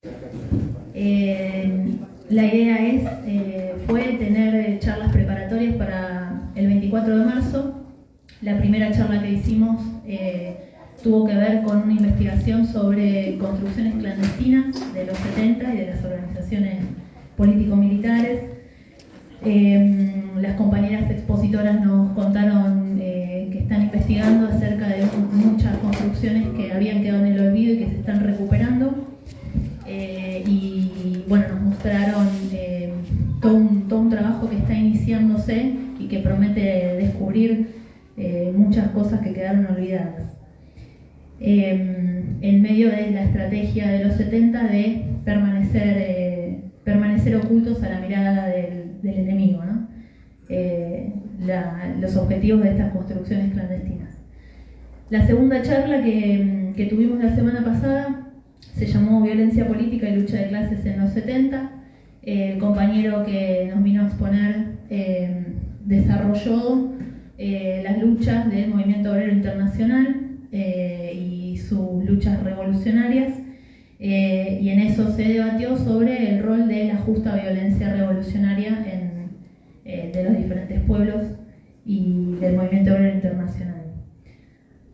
La idea fue tener charlas preparatorias para el 24 de marzo. La primera charla que hicimos tuvo que ver con una investigación sobre construcciones clandestinas de los 70 y de las organizaciones político-militares. Las compañeras expositoras nos contaron que están investigando acerca de muchas construcciones que habían quedado en el olvido y que se están recuperando. Y bueno, nos mostraron todo un trabajo que está iniciándose y que promete descubrir muchas cosas que quedaron olvidadas. En medio de la estrategia de los 70 de permanecer ocultos a la mirada del enemigo, ¿no? Los objetivos de estas construcciones clandestinas. La segunda charla que tuvimos la semana pasada se llamó Violencia política y lucha de clases en los 70. El compañero que nos vino a exponer desarrolló las luchas del movimiento obrero internacional y sus luchas revolucionarias, y en eso se debatió sobre el rol de la justa violencia revolucionaria de los diferentes pueblos y del movimiento obrero internacional.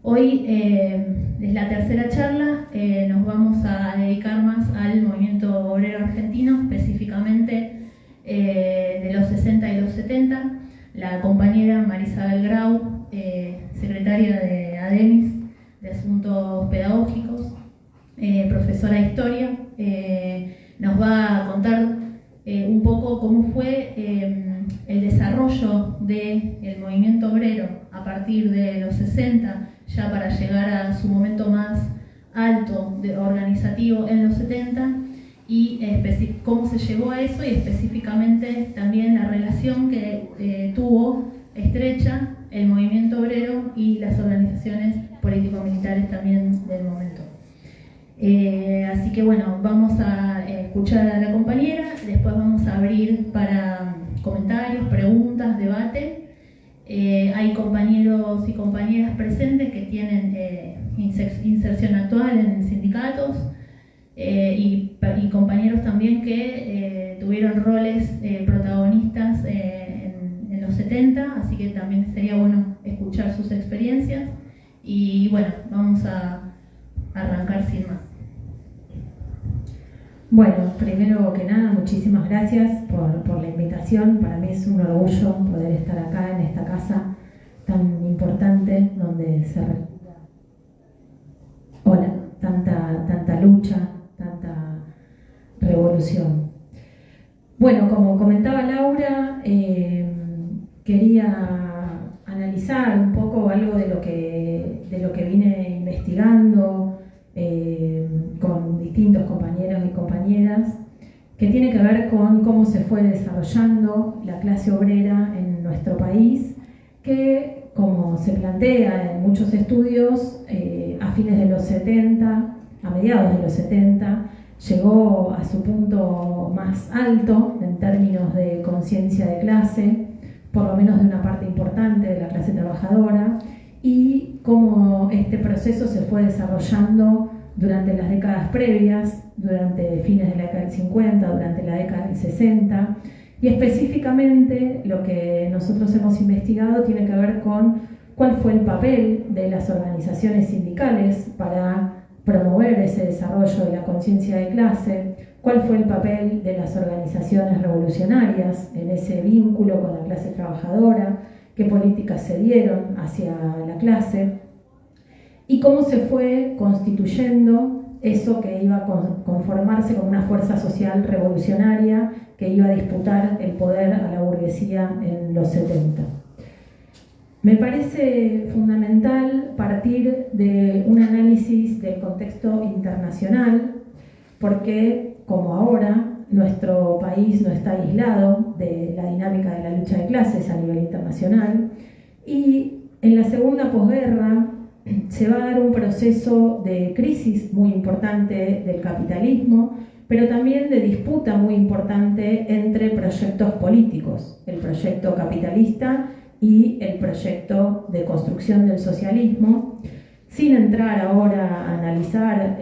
Hoy es la tercera charla. Nos vamos a dedicar más al movimiento obrero argentino, específicamente de los 60 y los 70. La compañera Marisabel Grau, secretaria de ADEMIS, de Asuntos Pedagógicos, profesora de Historia, nos va a contar un poco cómo fue el desarrollo del movimiento obrero a partir de los 60, ya para llegar a su momento más alto organizativo en los 70, y cómo se llegó a eso, y específicamente también la relación que tuvo estrecha el movimiento obrero y las organizaciones político-militares también del momento. Así que bueno, vamos a escuchar a la compañera, después vamos a abrir para comentarios, preguntas, debate. Hay compañeros y compañeras presentes que tienen inserción actual en sindicatos, y compañeros también que tuvieron roles protagonistas en los 70, así que también sería bueno escuchar sus experiencias. Y bueno, vamos a arrancar sin más. Bueno, primero que nada, muchísimas gracias por la invitación. Para mí es un orgullo poder estar acá en esta casa tan importante donde se respira tanta lucha, tanta revolución. Bueno, como comentaba Laura, quería analizar un poco algo de lo que vine investigando con distintos compañeros y compañeras, que tiene que ver con cómo se fue desarrollando la clase obrera en nuestro país, que, como se plantea en muchos estudios, a fines de los 70, a mediados de los 70, llegó a su punto más alto en términos de conciencia de clase, por lo menos de una parte importante de la clase trabajadora, y cómo este proceso se fue desarrollando durante las décadas previas, durante fines de la década del 50, durante la década del 60, y específicamente lo que nosotros hemos investigado tiene que ver con cuál fue el papel de las organizaciones sindicales para promover ese desarrollo de la conciencia de clase, cuál fue el papel de las organizaciones revolucionarias en ese vínculo con la clase trabajadora, qué políticas se dieron hacia la clase, y cómo se fue constituyendo eso que iba a conformarse como una fuerza social revolucionaria que iba a disputar el poder a la burguesía en los 70. Me parece fundamental partir de un análisis del contexto internacional, porque, como ahora, nuestro país no está aislado de la dinámica de la lucha de clases a nivel internacional, y en la segunda posguerra se va a dar un proceso de crisis muy importante del capitalismo, pero también de disputa muy importante entre proyectos políticos, el proyecto capitalista y el proyecto de construcción del socialismo. sin entrar ahora a analizar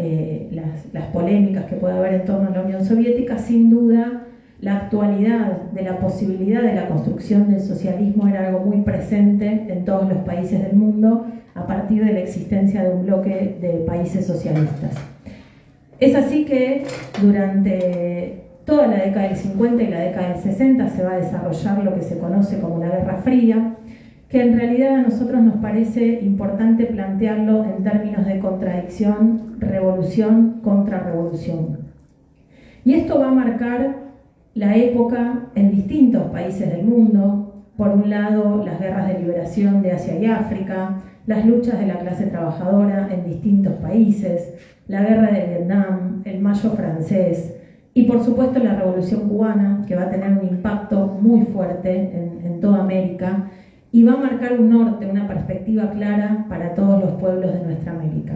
las polémicas que puede haber en torno a la Unión Soviética, sin duda la actualidad de la posibilidad de la construcción del socialismo era algo muy presente en todos los países del mundo a partir de la existencia de un bloque de países socialistas. Es así que durante toda la década del 50 y la década del 60 se va a desarrollar lo que se conoce como la Guerra Fría, que en realidad a nosotros nos parece importante plantearlo en términos de contradicción, revolución contra revolución. Y esto va a marcar la época en distintos países del mundo. Por un lado, las guerras de liberación de Asia y África, las luchas de la clase trabajadora en distintos países, la guerra de Vietnam, el Mayo francés y por supuesto la Revolución cubana, que va a tener un impacto muy fuerte en toda América y va a marcar un norte, una perspectiva clara para todos los pueblos de nuestra América.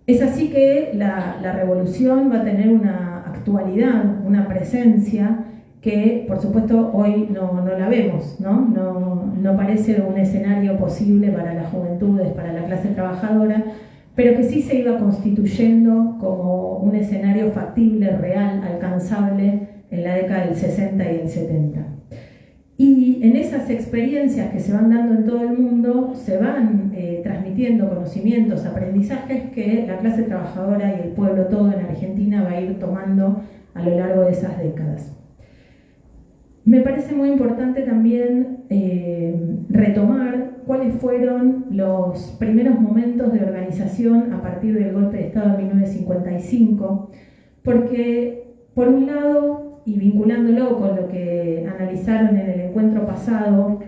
Es así que la revolución va a tener una actualidad, una presencia que por supuesto hoy no la vemos, no parece un escenario posible para las juventudes, para la clase trabajadora, pero que sí se iba constituyendo como un escenario factible, real, alcanzable en la década del 60 y del 70. Y en esas experiencias que se van dando en todo el mundo se van transmitiendo conocimientos, aprendizajes que la clase trabajadora y el pueblo todo en Argentina va a ir tomando a lo largo de esas décadas. Me parece muy importante también retomar cuáles fueron los primeros momentos de organización a partir del golpe de Estado de 1955, porque por un lado, y vinculándolo con lo que analizaron en el encuentro pasado,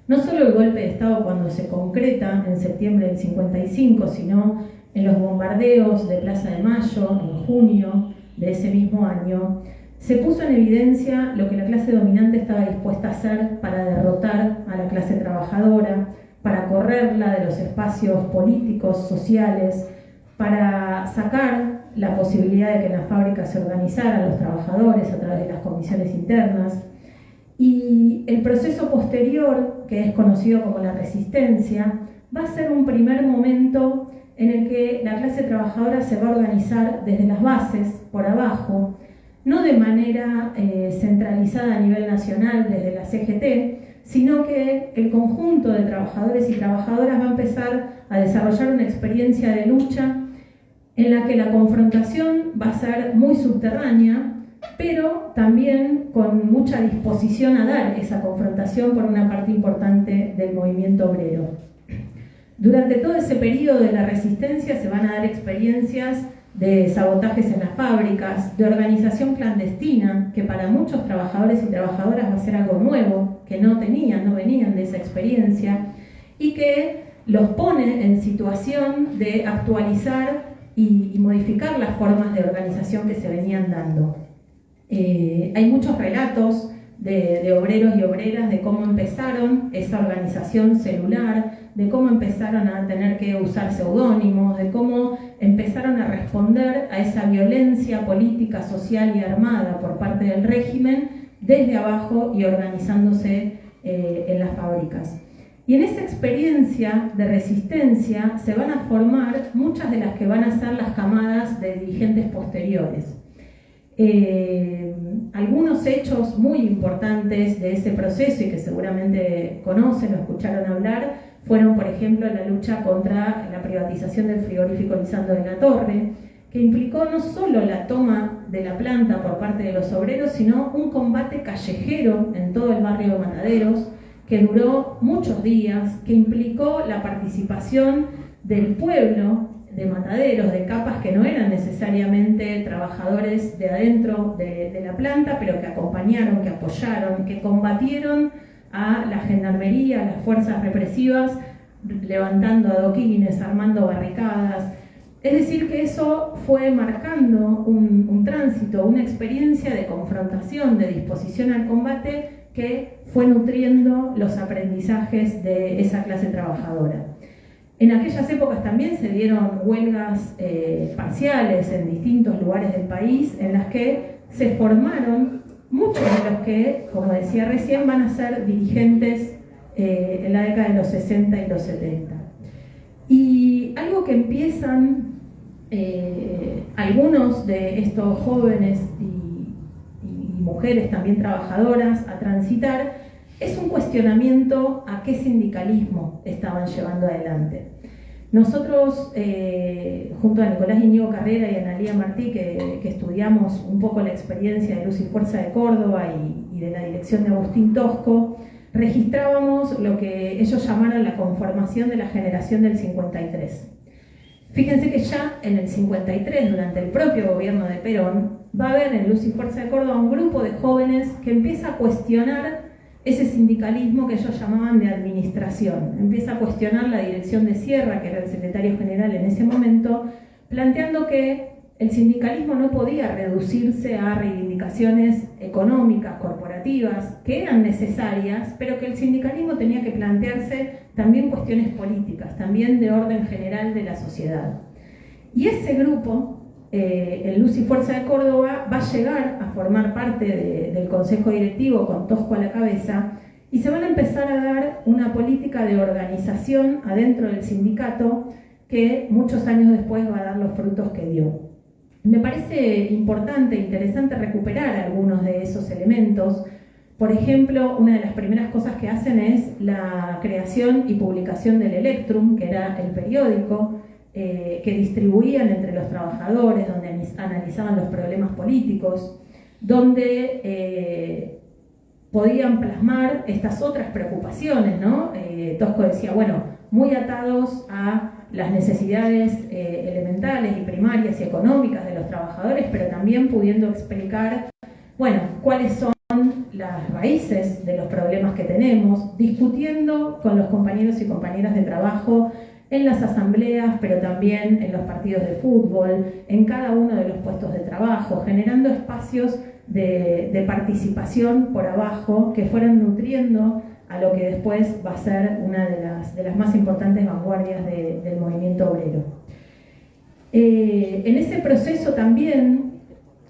no solo el golpe de Estado cuando se concreta en septiembre del 55, sino en los bombardeos de Plaza de Mayo en junio de ese mismo año, se puso en evidencia lo que la clase dominante estaba dispuesta a hacer para derrotar a la clase trabajadora, para correrla de los espacios políticos, sociales, para sacar la posibilidad de que en las fábricas se organizaran los trabajadores a través de las comisiones internas. Y el proceso posterior, que es conocido como la resistencia, va a ser un primer momento en el que la clase trabajadora se va a organizar desde las bases, por abajo, no de manera centralizada a nivel nacional desde la CGT, sino que el conjunto de trabajadores y trabajadoras va a empezar a desarrollar una experiencia de lucha en la que la confrontación va a ser muy subterránea, pero también con mucha disposición a dar esa confrontación por una parte importante del movimiento obrero. Durante todo ese periodo de la resistencia se van a dar experiencias de sabotajes en las fábricas, de organización clandestina, que para muchos trabajadores y trabajadoras va a ser algo nuevo, que no venían de esa experiencia, y que los pone en situación de actualizar y modificar las formas de organización que se venían dando. Hay muchos relatos de obreros y obreras de cómo empezaron esa organización celular, de cómo empezaron a tener que usar seudónimos, de cómo empezaron a responder a esa violencia política, social y armada por parte del régimen desde abajo y organizándose en las fábricas. Y en esa experiencia de resistencia se van a formar muchas de las que van a ser las camadas de dirigentes posteriores. Algunos hechos muy importantes de ese proceso y que seguramente conocen o escucharon hablar fueron, por ejemplo, la lucha contra la privatización del frigorífico Lisandro de la Torre, que implicó no solo la toma de la planta por parte de los obreros, sino un combate callejero en todo el barrio de Mataderos, que duró muchos días, que implicó la participación del pueblo de Mataderos, de capas que no eran necesariamente trabajadores de adentro de la planta, pero que acompañaron, que apoyaron, que combatieron a la gendarmería, a las fuerzas represivas, levantando adoquines, armando barricadas. Es decir, que eso fue marcando un tránsito, una experiencia de confrontación, de disposición al combate que fue nutriendo los aprendizajes de esa clase trabajadora. En aquellas épocas también se dieron huelgas parciales en distintos lugares del país en las que se formaron muchos de los que, como decía recién, van a ser dirigentes en la década de los 60 y los 70. Y algo que empiezan algunos de estos jóvenes y mujeres también trabajadoras a transitar es un cuestionamiento a qué sindicalismo estaban llevando adelante. Nosotros, junto a Nicolás Íñigo Carrera y Analía Martí, que estudiamos un poco la experiencia de Luz y Fuerza de Córdoba y de la dirección de Agustín Tosco, registrábamos lo que ellos llamaron la conformación de la generación del 53. Fíjense que ya en el 53, durante el propio gobierno de Perón, va a haber en Luz y Fuerza de Córdoba un grupo de jóvenes que empieza a cuestionar ese sindicalismo que ellos llamaban de administración. Empieza a cuestionar la dirección de Sierra, que era el secretario general en ese momento, planteando que el sindicalismo no podía reducirse a reivindicaciones económicas, corporativas, que eran necesarias, pero que el sindicalismo tenía que plantearse también cuestiones políticas, también de orden general de la sociedad. Y ese grupo, el Luz y Fuerza de Córdoba, va a llegar a formar parte del Consejo Directivo con Tosco a la cabeza, y se van a empezar a dar una política de organización adentro del sindicato que muchos años después va a dar los frutos que dio. Me parece importante e interesante recuperar algunos de esos elementos. Por ejemplo, una de las primeras cosas que hacen es la creación y publicación del Electrum, que era el periódico que distribuían entre los trabajadores, donde analizaban los problemas políticos, donde podían plasmar estas otras preocupaciones, ¿no? Tosco decía, bueno, muy atados a las necesidades elementales y primarias y económicas de los trabajadores, pero también pudiendo explicar, bueno, cuáles son las raíces de los problemas que tenemos, discutiendo con los compañeros y compañeras de trabajo en las asambleas, pero también en los partidos de fútbol, en cada uno de los puestos de trabajo, generando espacios de participación por abajo que fueran nutriendo a lo que después va a ser una de las más importantes vanguardias del movimiento obrero. En ese proceso también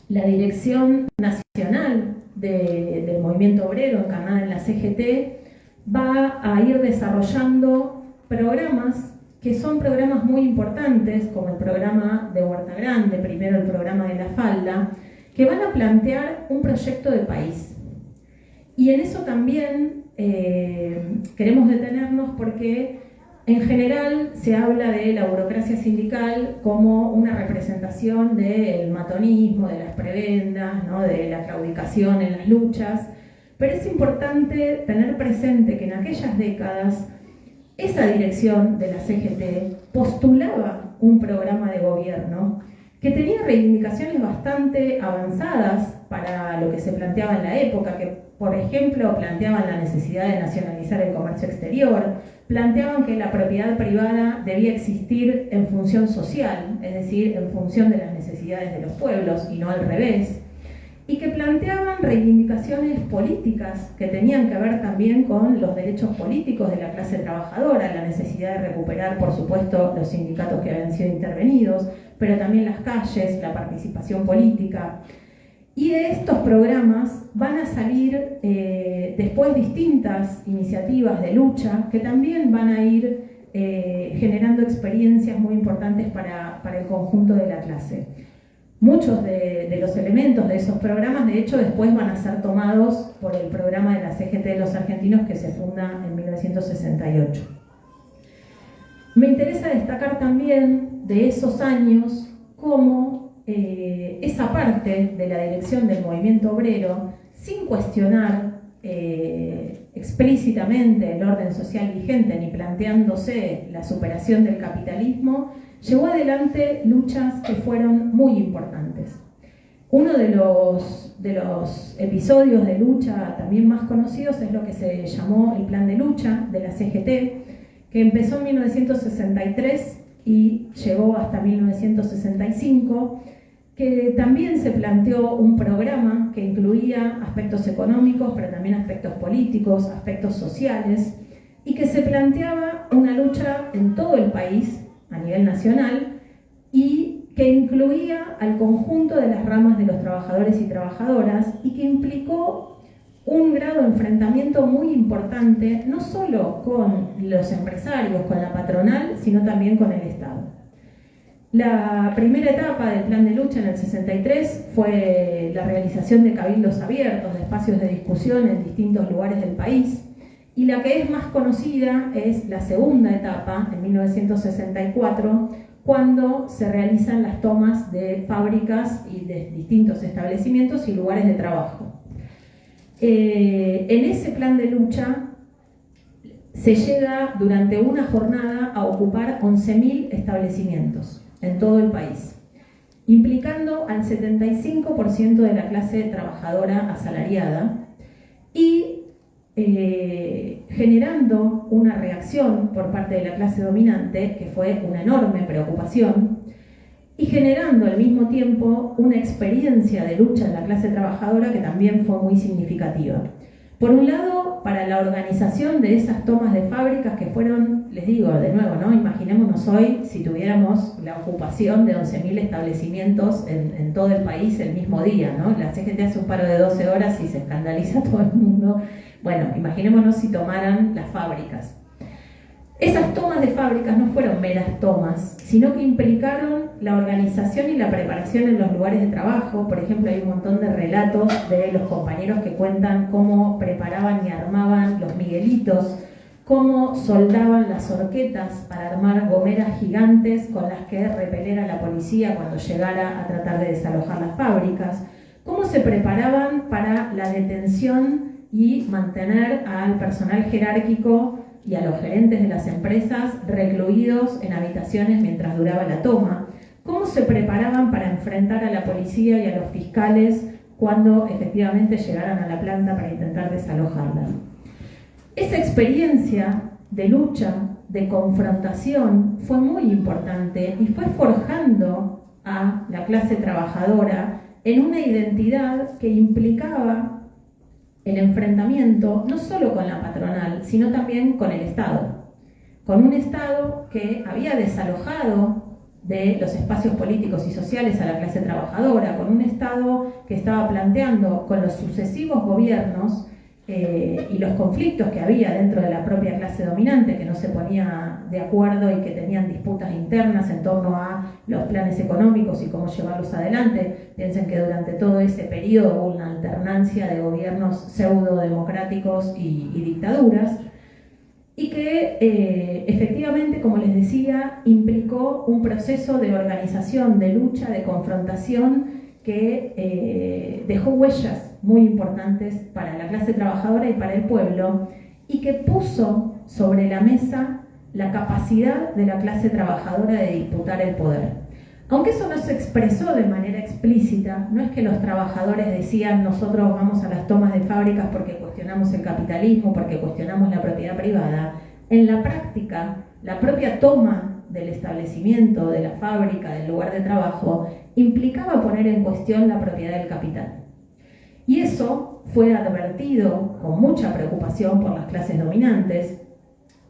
la Dirección Nacional del Movimiento Obrero, encarnada en la CGT, va a ir desarrollando programas que son programas muy importantes, como el programa de Huerta Grande, primero el programa de la falda, que van a plantear un proyecto de país. Y en eso también queremos detenernos porque en general se habla de la burocracia sindical como una representación del matonismo, de las prebendas, ¿no? De la claudicación en las luchas, pero es importante tener presente que en aquellas décadas esa dirección de la CGT postulaba un programa de gobierno que tenía reivindicaciones bastante avanzadas para lo que se planteaba en la época, que por ejemplo planteaban la necesidad de nacionalizar el comercio exterior, planteaban que la propiedad privada debía existir en función social, es decir, en función de las necesidades de los pueblos y no al revés, y que planteaban reivindicaciones políticas que tenían que ver también con los derechos políticos de la clase trabajadora, la necesidad de recuperar, por supuesto, los sindicatos que habían sido intervenidos, pero también las calles, la participación política. Y de estos programas van a salir después distintas iniciativas de lucha que también van a ir generando experiencias muy importantes para el conjunto de la clase. Muchos de los elementos de esos programas, de hecho, después van a ser tomados por el programa de la CGT de los argentinos que se funda en 1968. Me interesa destacar también de esos años cómo esa parte de la dirección del movimiento obrero, sin cuestionar explícitamente el orden social vigente ni planteándose la superación del capitalismo, llevó adelante luchas que fueron muy importantes. Uno de los episodios de lucha también más conocidos es lo que se llamó el Plan de Lucha de la CGT, que empezó en 1963 y llegó hasta 1965, que también se planteó un programa que incluía aspectos económicos, pero también aspectos políticos, aspectos sociales, y que se planteaba una lucha en todo el país, a nivel nacional, y que incluía al conjunto de las ramas de los trabajadores y trabajadoras, y que implicó un grado de enfrentamiento muy importante, no solo con los empresarios, con la patronal, sino también con el Estado. La primera etapa del plan de lucha en el 63 fue la realización de cabildos abiertos, de espacios de discusión en distintos lugares del país, y la que es más conocida es la segunda etapa, en 1964, cuando se realizan las tomas de fábricas y de distintos establecimientos y lugares de trabajo. En ese plan de lucha se llega durante una jornada a ocupar 11.000 establecimientos en todo el país, implicando al 75% de la clase trabajadora asalariada y generando una reacción por parte de la clase dominante, que fue una enorme preocupación, y generando al mismo tiempo una experiencia de lucha en la clase trabajadora que también fue muy significativa. Por un lado, para la organización de esas tomas de fábricas que fueron, les digo de nuevo, ¿no? Imaginémonos hoy si tuviéramos la ocupación de 11.000 establecimientos en todo el país el mismo día, ¿no? La CGT hace un paro de 12 horas y se escandaliza todo el mundo. Bueno, imaginémonos si tomaran las fábricas. Esas tomas de fábricas no fueron meras tomas, sino que implicaron la organización y la preparación en los lugares de trabajo. Por ejemplo, hay un montón de relatos de los compañeros que cuentan cómo preparaban y armaban los miguelitos, cómo soldaban las horquetas para armar gomeras gigantes con las que repeler a la policía cuando llegara a tratar de desalojar las fábricas, cómo se preparaban para la detención y mantener al personal jerárquico y a los gerentes de las empresas recluidos en habitaciones mientras duraba la toma, cómo se preparaban para enfrentar a la policía y a los fiscales cuando efectivamente llegaran a la planta para intentar desalojarla. Esa experiencia de lucha, de confrontación, fue muy importante y fue forjando a la clase trabajadora en una identidad que implicaba el enfrentamiento no solo con la patronal, sino también con el Estado. Con un Estado que había desalojado de los espacios políticos y sociales a la clase trabajadora, con un Estado que estaba planteando con los sucesivos gobiernos y los conflictos que había dentro de la propia clase dominante, que no se ponía de acuerdo y que tenían disputas internas en torno a los planes económicos y cómo llevarlos adelante. Piensen que durante todo ese periodo hubo una alternancia de gobiernos pseudo-democráticos y dictaduras, y que efectivamente, como les decía, implicó un proceso de organización, de lucha, de confrontación que dejó huellas muy importantes para la clase trabajadora y para el pueblo, y que puso sobre la mesa la capacidad de la clase trabajadora de disputar el poder. Aunque eso no se expresó de manera explícita, no es que los trabajadores decían nosotros vamos a las tomas de fábricas porque cuestionamos el capitalismo, porque cuestionamos la propiedad privada. En la práctica, la propia toma del establecimiento, de la fábrica, del lugar de trabajo, implicaba poner en cuestión la propiedad del capital. Y eso fue advertido con mucha preocupación por las clases dominantes.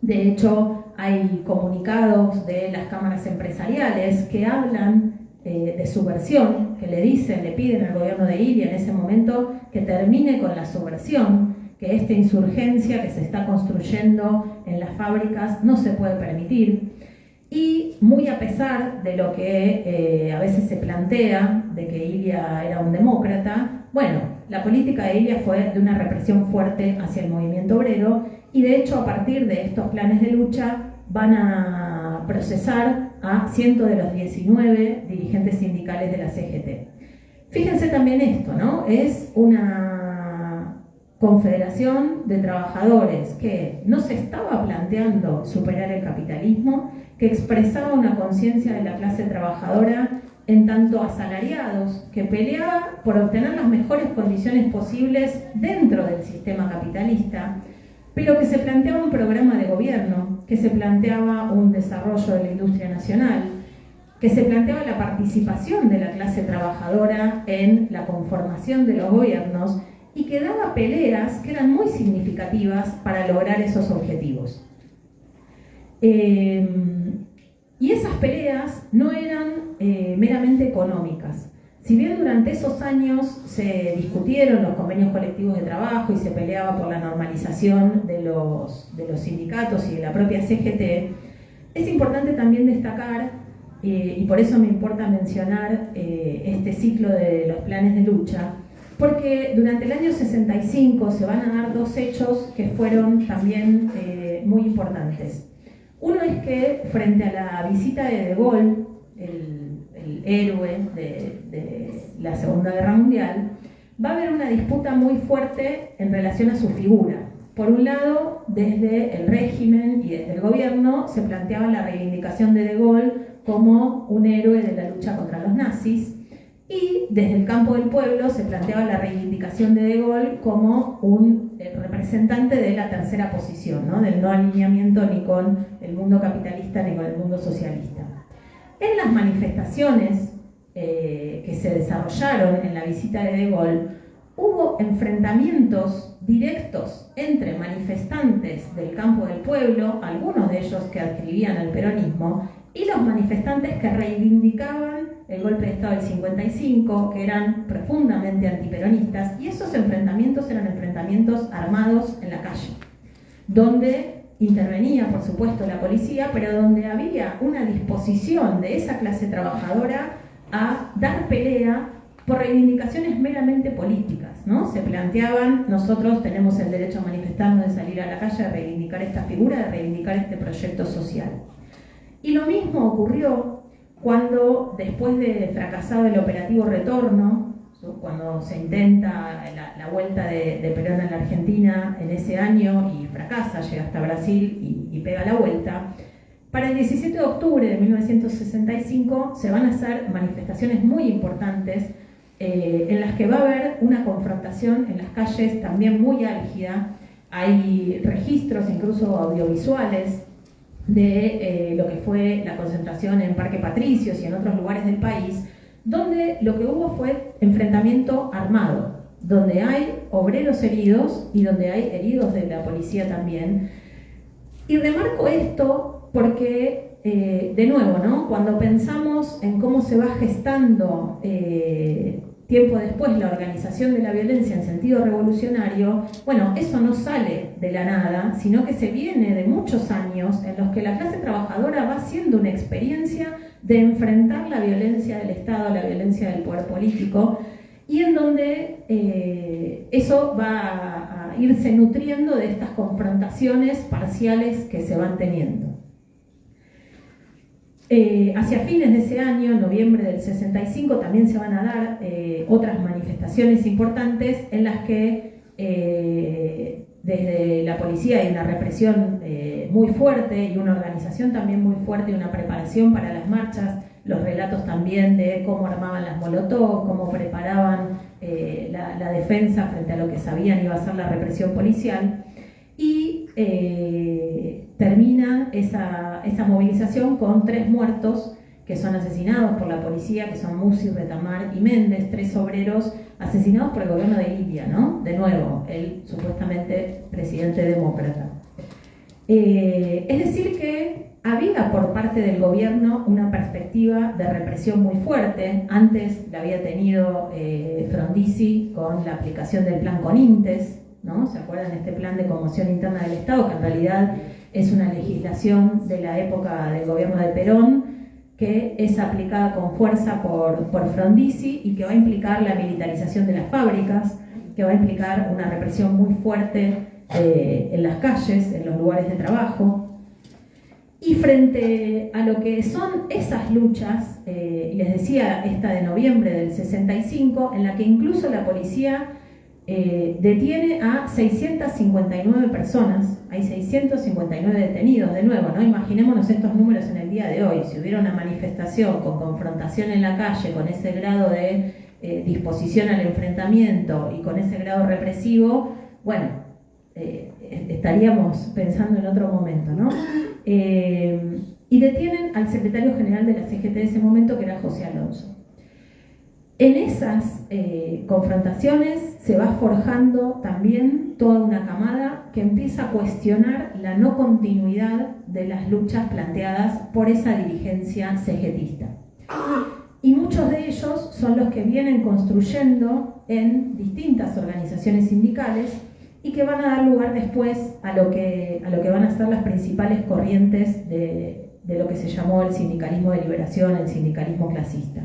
De hecho, hay comunicados de las cámaras empresariales que hablan de subversión, que le piden al gobierno de Ilia en ese momento que termine con la subversión, que esta insurgencia que se está construyendo en las fábricas no se puede permitir. Y muy a pesar de lo que a veces se plantea, de que Ilia era un demócrata, bueno, la política de Ilia fue de una represión fuerte hacia el movimiento obrero, y de hecho a partir de estos planes de lucha van a procesar a 100 de los 19 dirigentes sindicales de la CGT. Fíjense también esto, ¿no? Es una confederación de trabajadores que no se estaba planteando superar el capitalismo, que expresaba una conciencia de la clase trabajadora en tanto asalariados, que peleaba por obtener las mejores condiciones posibles dentro del sistema capitalista, pero que se planteaba un programa de gobierno, que se planteaba un desarrollo de la industria nacional, que se planteaba la participación de la clase trabajadora en la conformación de los gobiernos y que daba peleas que eran muy significativas para lograr esos objetivos. Y esas peleas no eran meramente económicas. Si bien durante esos años se discutieron los convenios colectivos de trabajo y se peleaba por la normalización de los sindicatos y de la propia CGT, es importante también destacar, y por eso me importa mencionar este ciclo de los planes de lucha, porque durante el año 65 se van a dar dos hechos que fueron también muy importantes. Uno es que frente a la visita de Gaulle, el héroe de la Segunda Guerra Mundial, va a haber una disputa muy fuerte en relación a su figura. Por un lado, desde el régimen y desde el gobierno se planteaba la reivindicación de Gaulle como un héroe de la lucha contra los nazis, y desde el campo del pueblo se planteaba la reivindicación de Gaulle como un representante de la tercera posición, ¿no? Del no alineamiento ni con el mundo capitalista ni con el mundo socialista. En las manifestaciones que se desarrollaron en la visita de Gaulle, hubo enfrentamientos directos entre manifestantes del campo del pueblo, algunos de ellos que adscribían al peronismo, y los manifestantes que reivindicaban el golpe de Estado del 55, que eran profundamente antiperonistas, y esos enfrentamientos eran enfrentamientos armados en la calle, donde intervenía, por supuesto, la policía, pero donde había una disposición de esa clase trabajadora a dar pelea por reivindicaciones meramente políticas, ¿no? Se planteaban, nosotros tenemos el derecho a manifestarnos, de salir a la calle, a reivindicar esta figura, de reivindicar este proyecto social. Y lo mismo ocurrió cuando, después de fracasado el operativo Retorno, cuando se intenta la vuelta de Perón a la Argentina en ese año y fracasa, llega hasta Brasil y pega la vuelta, para el 17 de octubre de 1965 se van a hacer manifestaciones muy importantes en las que va a haber una confrontación en las calles también muy álgida. Hay registros incluso audiovisuales de lo que fue la concentración en Parque Patricios y en otros lugares del país, donde lo que hubo fue enfrentamiento armado, donde hay obreros heridos y donde hay heridos de la policía también. Y remarco esto porque, de nuevo, ¿no? Cuando pensamos en cómo se va gestando tiempo después la organización de la violencia en sentido revolucionario, bueno, eso no sale de la nada, sino que se viene de muchos años en los que la clase trabajadora va haciendo una experiencia de enfrentar la violencia del Estado, la violencia del poder político, y en donde eso va a irse nutriendo de estas confrontaciones parciales que se van teniendo. Hacia fines de ese año, noviembre del 65, también se van a dar otras manifestaciones importantes en las que desde la policía hay una represión muy fuerte y una organización también muy fuerte y una preparación para las marchas, los relatos también de cómo armaban las molotov, cómo preparaban la defensa frente a lo que sabían iba a ser la represión policial, y termina esa movilización con 3 muertos que son asesinados por la policía, que son Musi, Retamar y Méndez, 3 obreros asesinados por el gobierno de Libia, ¿no? De nuevo, el supuestamente presidente demócrata. Es decir que había por parte del gobierno una perspectiva de represión muy fuerte. Antes la había tenido Frondizi con la aplicación del plan Conintes, ¿no? ¿Se acuerdan de este plan de conmoción interna del Estado? Que en realidad es una legislación de la época del gobierno de Perón, que es aplicada con fuerza por Frondizi y que va a implicar la militarización de las fábricas, que va a implicar una represión muy fuerte en las calles, en los lugares de trabajo. Y frente a lo que son esas luchas, y les decía esta de noviembre del 65, en la que incluso la policía detiene a 659 personas, hay 659 detenidos, de nuevo, ¿no? Imaginémonos estos números en el día de hoy. Si hubiera una manifestación con confrontación en la calle, con ese grado de disposición al enfrentamiento y con ese grado represivo, bueno, estaríamos pensando en otro momento, ¿no? Y detienen al secretario general de la CGT de ese momento, que era José Alonso. En esas confrontaciones se va forjando también toda una camada que empieza a cuestionar la no continuidad de las luchas planteadas por esa dirigencia cegetista. y muchos de ellos son los que vienen construyendo en distintas organizaciones sindicales y que van a dar lugar después a lo que van a ser las principales corrientes de lo que se llamó el sindicalismo de liberación, el sindicalismo clasista.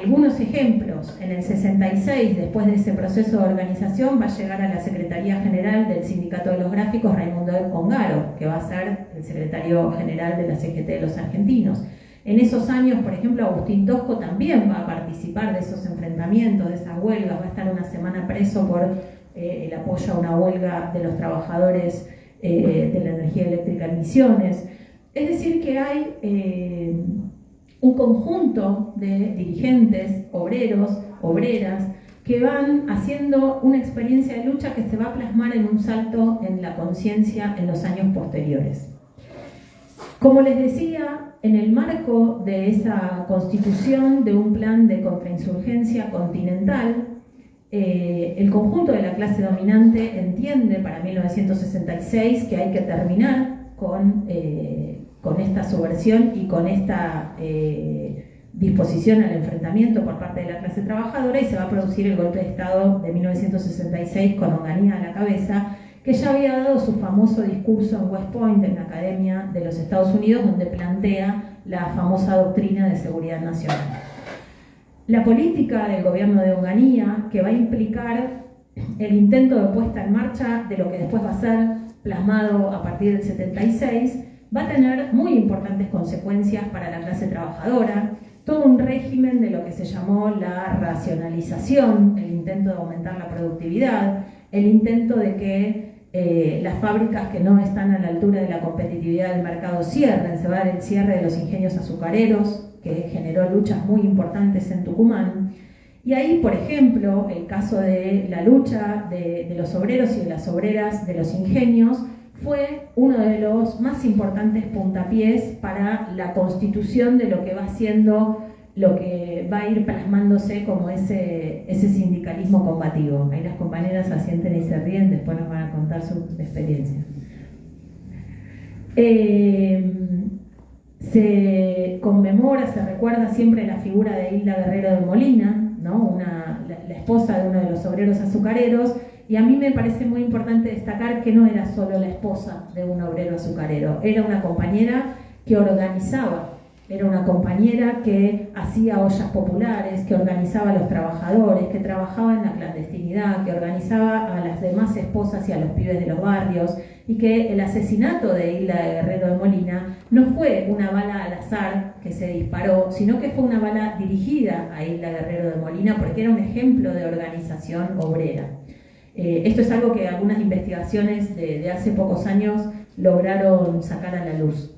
Algunos ejemplos: en el 66, después de ese proceso de organización, va a llegar a la Secretaría General del Sindicato de los Gráficos Raimundo Ongaro, que va a ser el secretario general de la CGT de los argentinos. En esos años, por ejemplo, Agustín Tosco también va a participar de esos enfrentamientos, de esas huelgas, va a estar una semana preso por el apoyo a una huelga de los trabajadores de la energía eléctrica en Misiones. Es decir, que hay un conjunto de dirigentes, obreros, obreras, que van haciendo una experiencia de lucha que se va a plasmar en un salto en la conciencia en los años posteriores. Como les decía, en el marco de esa constitución de un plan de contrainsurgencia continental, el conjunto de la clase dominante entiende para 1966 que hay que terminar con esta subversión y con esta disposición al enfrentamiento por parte de la clase trabajadora, y se va a producir el golpe de Estado de 1966 con Onganía a la cabeza, que ya había dado su famoso discurso en West Point, en la Academia de los Estados Unidos, donde plantea la famosa doctrina de seguridad nacional. La política del gobierno de Onganía, que va a implicar el intento de puesta en marcha de lo que después va a ser plasmado a partir del 76, va a tener muy importantes consecuencias para la clase trabajadora, todo un régimen de lo que se llamó la racionalización, el intento de aumentar la productividad, el intento de que las fábricas que no están a la altura de la competitividad del mercado cierren. Se va a dar el cierre de los ingenios azucareros, que generó luchas muy importantes en Tucumán. Y ahí, por ejemplo, el caso de la lucha de los obreros y de las obreras de los ingenios fue uno de los más importantes puntapiés para la constitución de lo que va siendo, lo que va a ir plasmándose como ese sindicalismo combativo. Ahí las compañeras asienten y se ríen, después nos van a contar su experiencia. Se conmemora, se recuerda siempre la figura de Hilda Guerrero de Molina, ¿no? La esposa de uno de los obreros azucareros, y a mí me parece muy importante destacar que no era solo la esposa de un obrero azucarero, era una compañera que organizaba, era una compañera que hacía ollas populares, que organizaba a los trabajadores, que trabajaba en la clandestinidad, que organizaba a las demás esposas y a los pibes de los barrios, y que el asesinato de Hilda Guerrero de Molina no fue una bala al azar que se disparó, sino que fue una bala dirigida a Hilda Guerrero de Molina porque era un ejemplo de organización obrera. Esto es algo que algunas investigaciones de hace pocos años lograron sacar a la luz.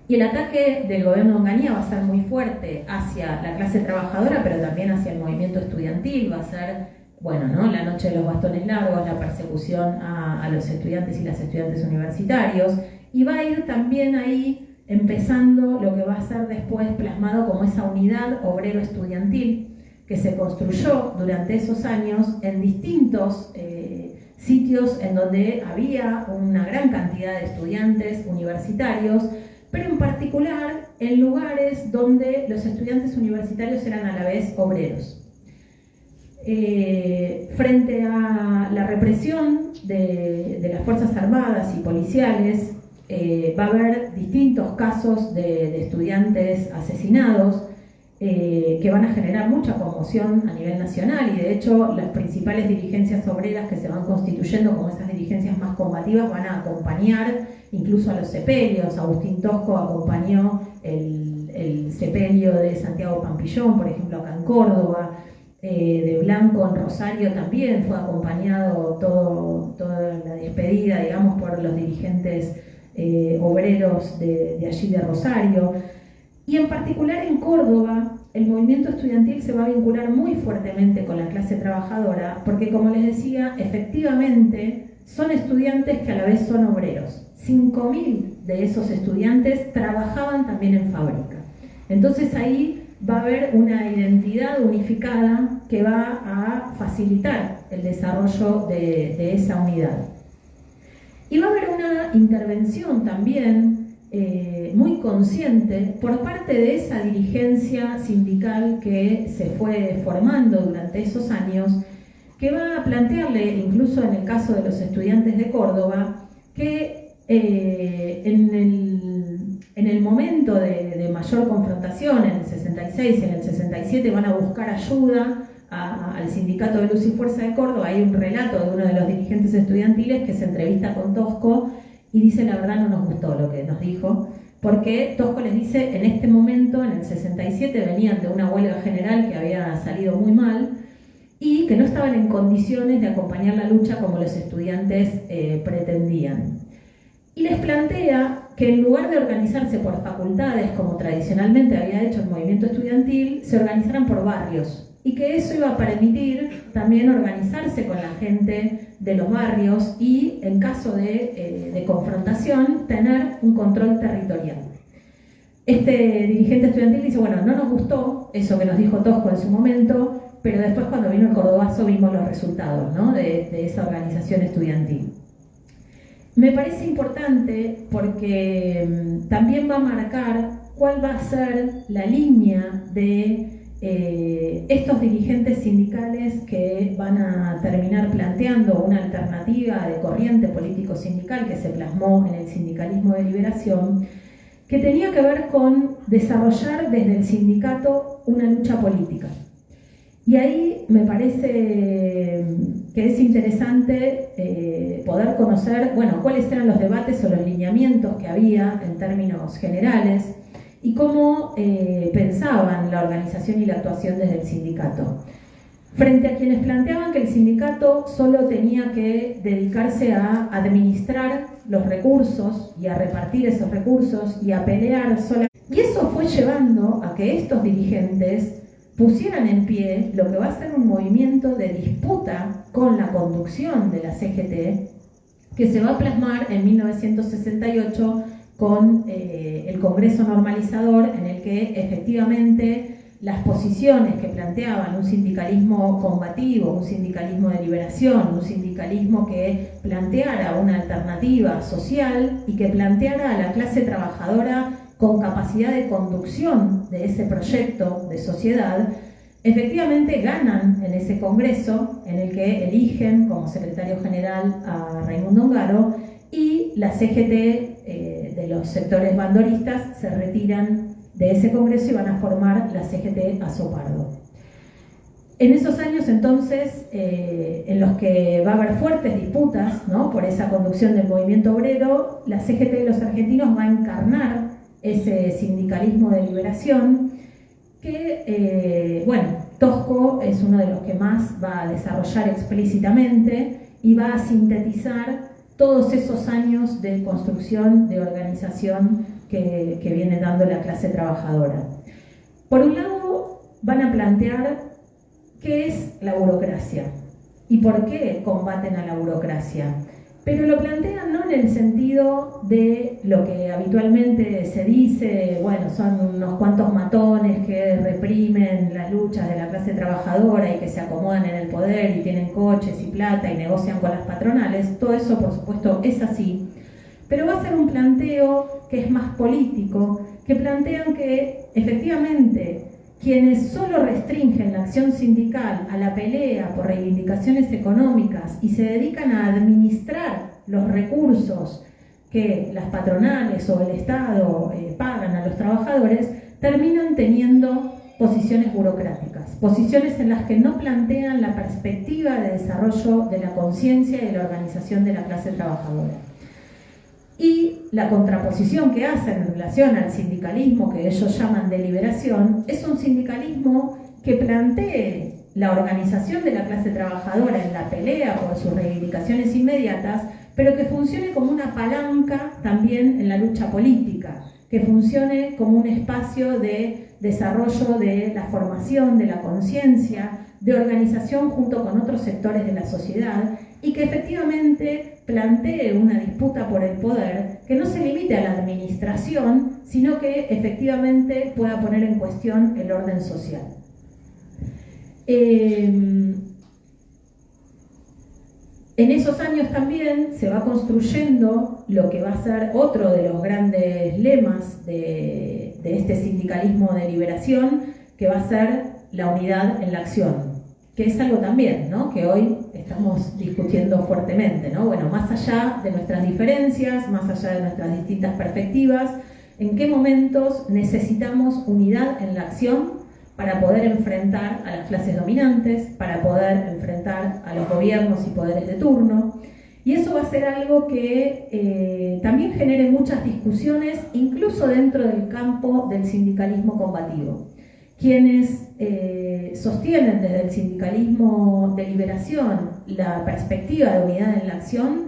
Y el ataque del gobierno de Onganía va a ser muy fuerte hacia la clase trabajadora, pero también hacia el movimiento estudiantil. Va a ser, bueno, ¿no?, la noche de los bastones largos, la persecución a los estudiantes y las estudiantes universitarios, y va a ir también ahí empezando lo que va a ser después plasmado como esa unidad obrero-estudiantil que se construyó durante esos años en distintos sitios en donde había una gran cantidad de estudiantes universitarios, pero en particular en lugares donde los estudiantes universitarios eran a la vez obreros. Frente a la represión de las Fuerzas Armadas y policiales, va a haber distintos casos de estudiantes asesinados que van a generar mucha conmoción a nivel nacional, y de hecho las principales dirigencias obreras que se van constituyendo como esas dirigencias más combativas van a acompañar incluso a los sepelios. Agustín Tosco acompañó el sepelio de Santiago Pampillón, por ejemplo, acá en Córdoba. De Blanco en Rosario también fue acompañado toda la despedida, digamos, por los dirigentes obreros de allí de Rosario. Y en particular en Córdoba, el movimiento estudiantil se va a vincular muy fuertemente con la clase trabajadora, porque, como les decía, efectivamente son estudiantes que a la vez son obreros. 5.000 de esos estudiantes trabajaban también en fábrica. Entonces ahí va a haber una identidad unificada que va a facilitar el desarrollo de esa unidad. Y va a haber una intervención también muy consciente por parte de esa dirigencia sindical que se fue formando durante esos años, que va a plantearle, incluso en el caso de los estudiantes de Córdoba, que en el momento de mayor confrontación, en el 66 y en el 67, van a buscar ayuda al sindicato de Luz y Fuerza de Córdoba. Hay un relato de uno de los dirigentes estudiantiles que se entrevista con Tosco y dice: la verdad no nos gustó lo que nos dijo, porque Tosco les dice, en este momento, en el 67, venían de una huelga general que había salido muy mal y que no estaban en condiciones de acompañar la lucha como los estudiantes pretendían. Y les plantea que en lugar de organizarse por facultades, como tradicionalmente había hecho el movimiento estudiantil, se organizaran por barrios, y que eso iba a permitir también organizarse con la gente de los barrios y, en caso de confrontación, tener un control territorial. Este dirigente estudiantil dice: bueno, no nos gustó eso que nos dijo Tosco en su momento, pero después, cuando vino el Cordobazo, vimos los resultados, ¿no?, de esa organización estudiantil. Me parece importante porque también va a marcar cuál va a ser la línea de estos dirigentes sindicales que van a terminar planteando una alternativa de corriente político-sindical que se plasmó en el sindicalismo de liberación, que tenía que ver con desarrollar desde el sindicato una lucha política. Y ahí me parece que es interesante poder conocer, bueno, cuáles eran los debates o los lineamientos que había en términos generales y cómo pensaban la organización y la actuación desde el sindicato. Frente a quienes planteaban que el sindicato solo tenía que dedicarse a administrar los recursos y a repartir esos recursos y a pelear sola. Y eso fue llevando a que estos dirigentes pusieran en pie lo que va a ser un movimiento de disputa con la conducción de la CGT, que se va a plasmar en 1968 con el Congreso Normalizador, en el que efectivamente las posiciones que planteaban un sindicalismo combativo, un sindicalismo de liberación, un sindicalismo que planteara una alternativa social y que planteara a la clase trabajadora con capacidad de conducción de ese proyecto de sociedad, efectivamente ganan en ese congreso, en el que eligen como secretario general a Raimundo Ongaro, y la CGT de los sectores bandoristas se retiran de ese congreso y van a formar la CGT Azopardo. En esos años, entonces, en los que va a haber fuertes disputas, ¿no?, por esa conducción del movimiento obrero, la CGT de los argentinos va a encarnar ese sindicalismo de liberación que, bueno, Tosco es uno de los que más va a desarrollar explícitamente y va a sintetizar todos esos años de construcción, de organización que viene dando la clase trabajadora. Por un lado, van a plantear qué es la burocracia y por qué combaten a la burocracia. Pero lo plantean no en el sentido de lo que habitualmente se dice, bueno, son unos cuantos matones que reprimen las luchas de la clase trabajadora y que se acomodan en el poder y tienen coches y plata y negocian con las patronales. Todo eso, por supuesto, es así. Pero va a ser un planteo que es más político, que plantean que efectivamente quienes solo restringen la acción sindical a la pelea por reivindicaciones económicas y se dedican a administrar los recursos que las patronales o el Estado pagan a los trabajadores, terminan teniendo posiciones burocráticas, posiciones en las que no plantean la perspectiva de desarrollo de la conciencia y de la organización de la clase trabajadora. Y la contraposición que hacen en relación al sindicalismo que ellos llaman de liberación es un sindicalismo que plantee la organización de la clase trabajadora en la pelea por sus reivindicaciones inmediatas, pero que funcione como una palanca también en la lucha política, que funcione como un espacio de desarrollo de la formación, de la conciencia, de organización junto con otros sectores de la sociedad, y que efectivamente plantee una disputa por el poder que no se limite a la administración, sino que efectivamente pueda poner en cuestión el orden social. En esos años también se va construyendo lo que va a ser otro de los grandes lemas de este sindicalismo de liberación, que va a ser la unidad en la acción, que es algo también, ¿no?, que hoy estamos discutiendo fuertemente, ¿no? Bueno, más allá de nuestras diferencias, más allá de nuestras distintas perspectivas, ¿en qué momentos necesitamos unidad en la acción para poder enfrentar a las clases dominantes, para poder enfrentar a los gobiernos y poderes de turno? Y eso va a ser algo que también genere muchas discusiones, incluso dentro del campo del sindicalismo combativo. Quienes sostienen desde el sindicalismo de liberación la perspectiva de unidad en la acción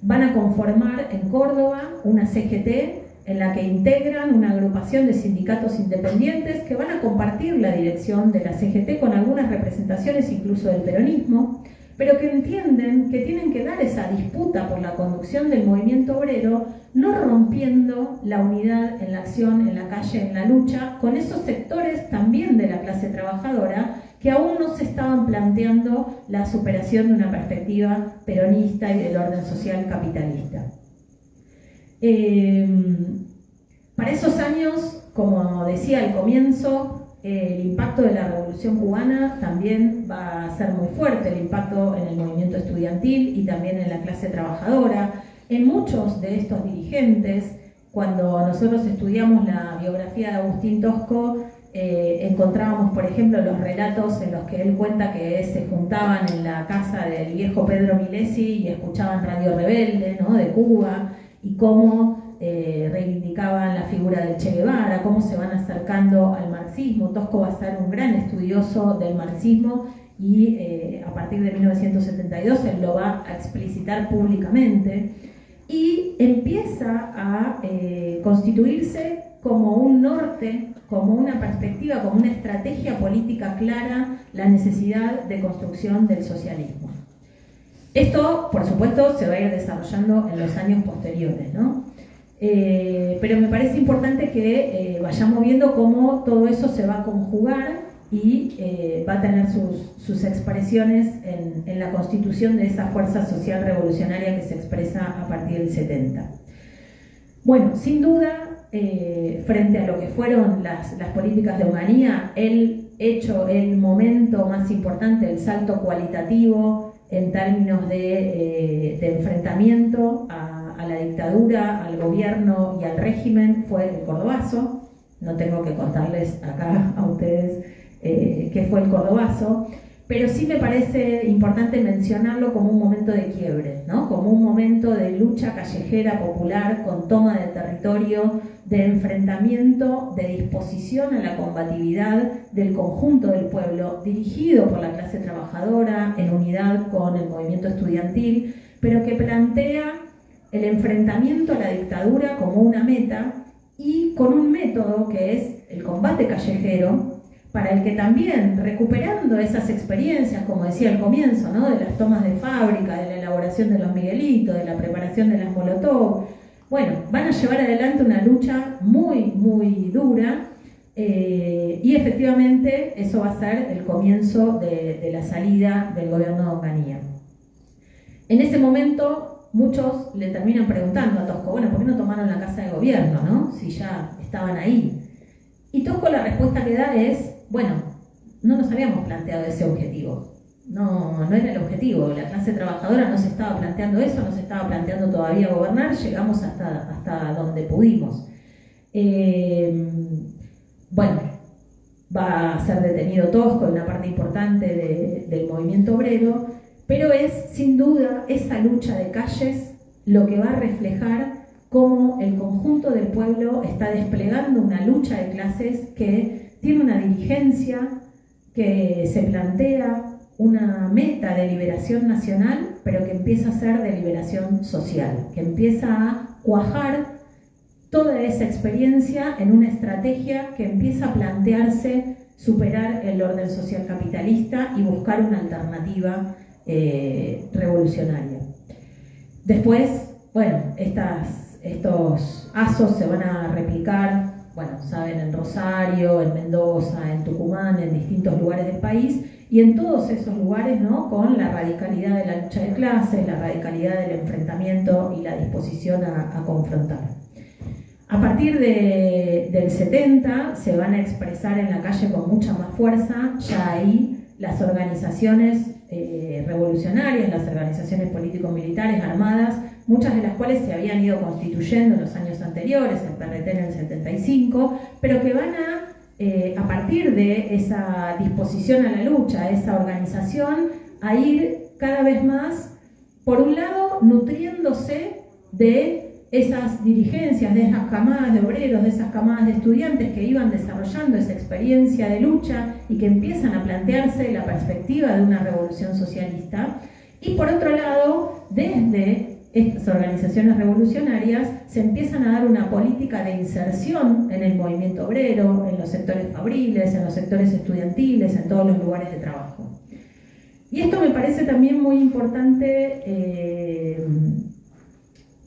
van a conformar en Córdoba una CGT en la que integran una agrupación de sindicatos independientes que van a compartir la dirección de la CGT con algunas representaciones incluso del peronismo, pero que entienden que tienen que dar esa disputa por la conducción del movimiento obrero, no rompiendo la unidad en la acción, en la calle, en la lucha, con esos sectores también de la clase trabajadora que aún no se estaban planteando la superación de una perspectiva peronista y del orden social capitalista. Para esos años, como decía al comienzo, el impacto de la Revolución Cubana también va a ser muy fuerte, el impacto en el movimiento estudiantil y también en la clase trabajadora, en muchos de estos dirigentes. Cuando nosotros estudiamos la biografía de Agustín Tosco, encontrábamos, por ejemplo, los relatos en los que él cuenta que se juntaban en la casa del viejo Pedro Milesi y escuchaban Radio Rebelde, ¿no?, de Cuba, y cómo reivindicaban la figura de Che Guevara, cómo se van acercando al marxismo. Tosco va a ser un gran estudioso del marxismo y a partir de 1972 él lo va a explicitar públicamente y empieza a constituirse como un norte, como una perspectiva, como una estrategia política clara, la necesidad de construcción del socialismo. Esto, por supuesto, se va a ir desarrollando en los años posteriores, ¿no? Pero me parece importante que vayamos viendo cómo todo eso se va a conjugar y va a tener sus expresiones en la constitución de esa fuerza social revolucionaria que se expresa a partir del 70. Bueno, sin duda, frente a lo que fueron las políticas de Onganía, el momento más importante, el salto cualitativo en términos de enfrentamiento a la dictadura, al gobierno y al régimen, fue el Cordobazo. No tengo que contarles acá a ustedes qué fue el Cordobazo, pero sí me parece importante mencionarlo como un momento de quiebre, ¿no?, como un momento de lucha callejera popular con toma de territorio, de enfrentamiento, de disposición a la combatividad del conjunto del pueblo, dirigido por la clase trabajadora en unidad con el movimiento estudiantil, pero que plantea el enfrentamiento a la dictadura como una meta y con un método que es el combate callejero, para el que también, recuperando esas experiencias, como decía al comienzo, ¿no?, de las tomas de fábrica, de la elaboración de los Miguelitos, de la preparación de las Molotov, bueno, van a llevar adelante una lucha muy, muy dura y efectivamente eso va a ser el comienzo de la salida del gobierno de Onganía. En ese momento muchos le terminan preguntando a Tosco, bueno, ¿por qué no tomaron la casa de gobierno, no?, si ya estaban ahí? Y Tosco la respuesta que da es, bueno, no nos habíamos planteado ese objetivo. No era el objetivo, la clase trabajadora no se estaba planteando eso, no se estaba planteando todavía gobernar, llegamos hasta donde pudimos. Bueno, va a ser detenido Tosco, una parte importante del movimiento obrero, pero es sin duda esa lucha de calles lo que va a reflejar cómo el conjunto del pueblo está desplegando una lucha de clases que tiene una dirigencia, que se plantea una meta de liberación nacional, pero que empieza a ser de liberación social, que empieza a cuajar toda esa experiencia en una estrategia que empieza a plantearse superar el orden social capitalista y buscar una alternativa revolucionaria. Después, bueno, estos ASOS se van a replicar, bueno, saben, en Rosario, en Mendoza, en Tucumán, en distintos lugares del país, y en todos esos lugares, ¿no?, con la radicalidad de la lucha de clases, la radicalidad del enfrentamiento y la disposición a confrontar. A partir del 70 se van a expresar en la calle con mucha más fuerza, ya ahí las organizaciones revolucionarias, las organizaciones político-militares armadas, muchas de las cuales se habían ido constituyendo en los años anteriores, el PRT en el 75, pero que van a partir de esa disposición a la lucha, esa organización, a ir cada vez más, por un lado, nutriéndose de esas dirigencias, de esas camadas de obreros, de esas camadas de estudiantes que iban desarrollando esa experiencia de lucha y que empiezan a plantearse la perspectiva de una revolución socialista. Y por otro lado, desde estas organizaciones revolucionarias se empiezan a dar una política de inserción en el movimiento obrero, en los sectores fabriles, en los sectores estudiantiles, en todos los lugares de trabajo. Y esto me parece también muy importante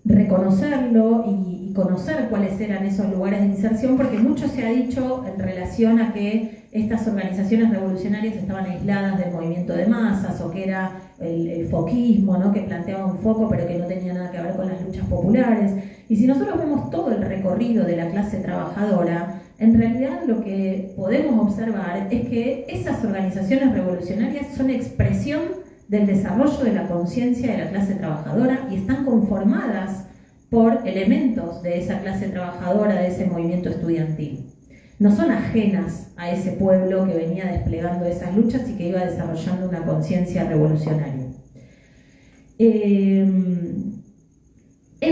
reconocerlo y conocer cuáles eran esos lugares de inserción, porque mucho se ha dicho en relación a que estas organizaciones revolucionarias estaban aisladas del movimiento de masas, o que era el foquismo, ¿no?, que planteaba un foco pero que no tenía nada que ver con las luchas populares. Y si nosotros vemos todo el recorrido de la clase trabajadora, en realidad lo que podemos observar es que esas organizaciones revolucionarias son expresión del desarrollo de la conciencia de la clase trabajadora y están conformadas por elementos de esa clase trabajadora, de ese movimiento estudiantil. No son ajenas a ese pueblo que venía desplegando esas luchas y que iba desarrollando una conciencia revolucionaria. En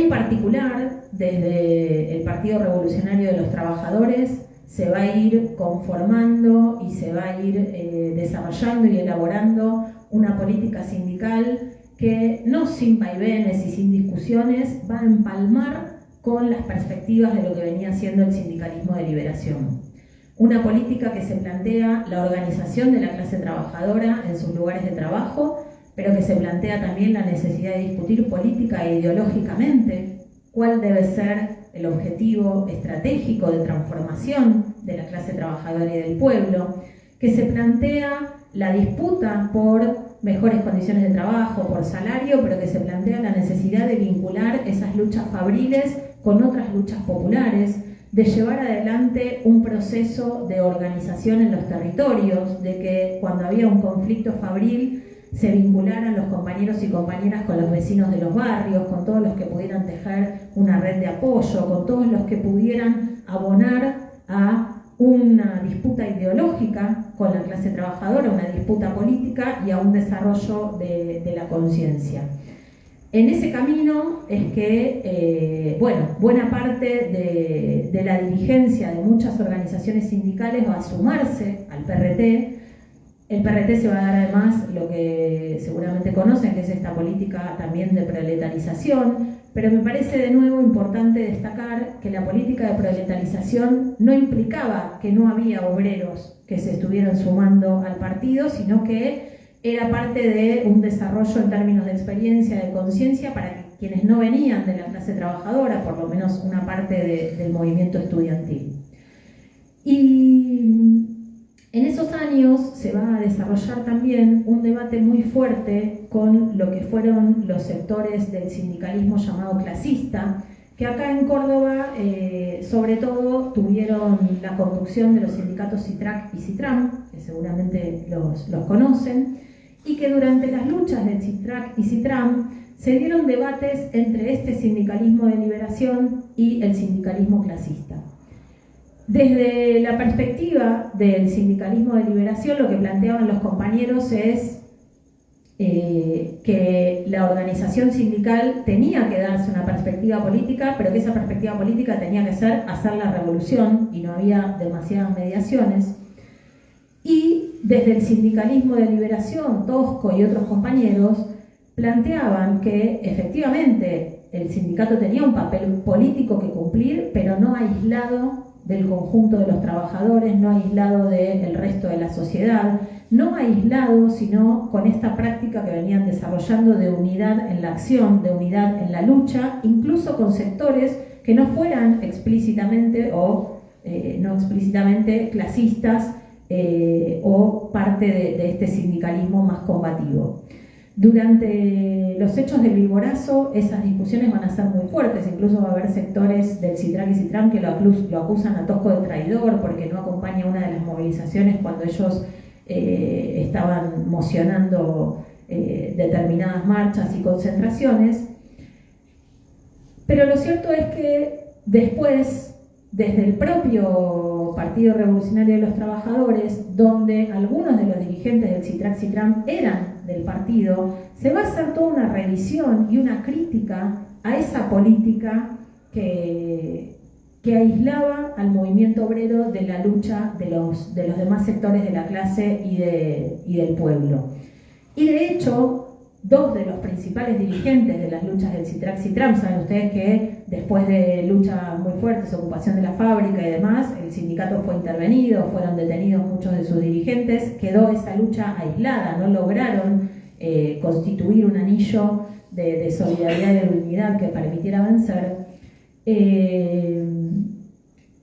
particular, desde el Partido Revolucionario de los Trabajadores se va a ir conformando y se va a ir desarrollando y elaborando una política sindical que, no sin vaivenes y sin discusiones, va a empalmar con las perspectivas de lo que venía siendo el sindicalismo de liberación. Una política que se plantea la organización de la clase trabajadora en sus lugares de trabajo, pero que se plantea también la necesidad de discutir política e ideológicamente cuál debe ser el objetivo estratégico de transformación de la clase trabajadora y del pueblo, que se plantea la disputa por mejores condiciones de trabajo, por salario, pero que se plantea la necesidad de vincular esas luchas fabriles con otras luchas populares, de llevar adelante un proceso de organización en los territorios, de que cuando había un conflicto fabril se vincularan los compañeros y compañeras con los vecinos de los barrios, con todos los que pudieran tejer una red de apoyo, con todos los que pudieran abonar a una disputa ideológica con la clase trabajadora, una disputa política y a un desarrollo de la conciencia. En ese camino es que, buena parte de la dirigencia de muchas organizaciones sindicales va a sumarse al PRT. El PRT se va a dar además lo que seguramente conocen, que es esta política también de proletarización, pero me parece de nuevo importante destacar que la política de proletarización no implicaba que no había obreros que se estuvieran sumando al partido, sino que era parte de un desarrollo en términos de experiencia, de conciencia, para quienes no venían de la clase trabajadora, por lo menos una parte del movimiento estudiantil. Y en esos años se va a desarrollar también un debate muy fuerte con lo que fueron los sectores del sindicalismo llamado clasista, que acá en Córdoba, sobre todo, tuvieron la conducción de los sindicatos CITRAC y CITRAM, que seguramente los conocen, y que durante las luchas del CITRAC y CITRAM se dieron debates entre este sindicalismo de liberación y el sindicalismo clasista. Desde la perspectiva del sindicalismo de liberación, lo que planteaban los compañeros es que la organización sindical tenía que darse una perspectiva política, pero que esa perspectiva política tenía que ser hacer la revolución y no había demasiadas mediaciones. Y desde el sindicalismo de liberación, Tosco y otros compañeros planteaban que efectivamente el sindicato tenía un papel político que cumplir, pero no aislado del conjunto de los trabajadores, no aislado del resto de la sociedad, no aislado, sino con esta práctica que venían desarrollando de unidad en la acción, de unidad en la lucha, incluso con sectores que no fueran explícitamente o no explícitamente clasistas o parte de este sindicalismo más combativo. Durante los hechos del Viborazo, esas discusiones van a ser muy fuertes, incluso va a haber sectores del CITRAC y CITRAM que lo acusan a Tosco de traidor porque no acompaña una de las movilizaciones cuando ellos estaban mocionando determinadas marchas y concentraciones. Pero lo cierto es que después, desde el propio Partido Revolucionario de los Trabajadores, donde algunos de los dirigentes del CITRAC-CITRAM eran del partido, se va a hacer toda una revisión y una crítica a esa política que aislaba al movimiento obrero de la lucha de los demás sectores de la clase y del pueblo. Y de hecho, dos de los principales dirigentes de las luchas del CITRAC-CITRAM, saben ustedes que después de luchas muy fuertes, ocupación de la fábrica y demás, el sindicato fue intervenido, fueron detenidos muchos de sus dirigentes, quedó esa lucha aislada, no lograron constituir un anillo de solidaridad y de unidad que permitiera vencer.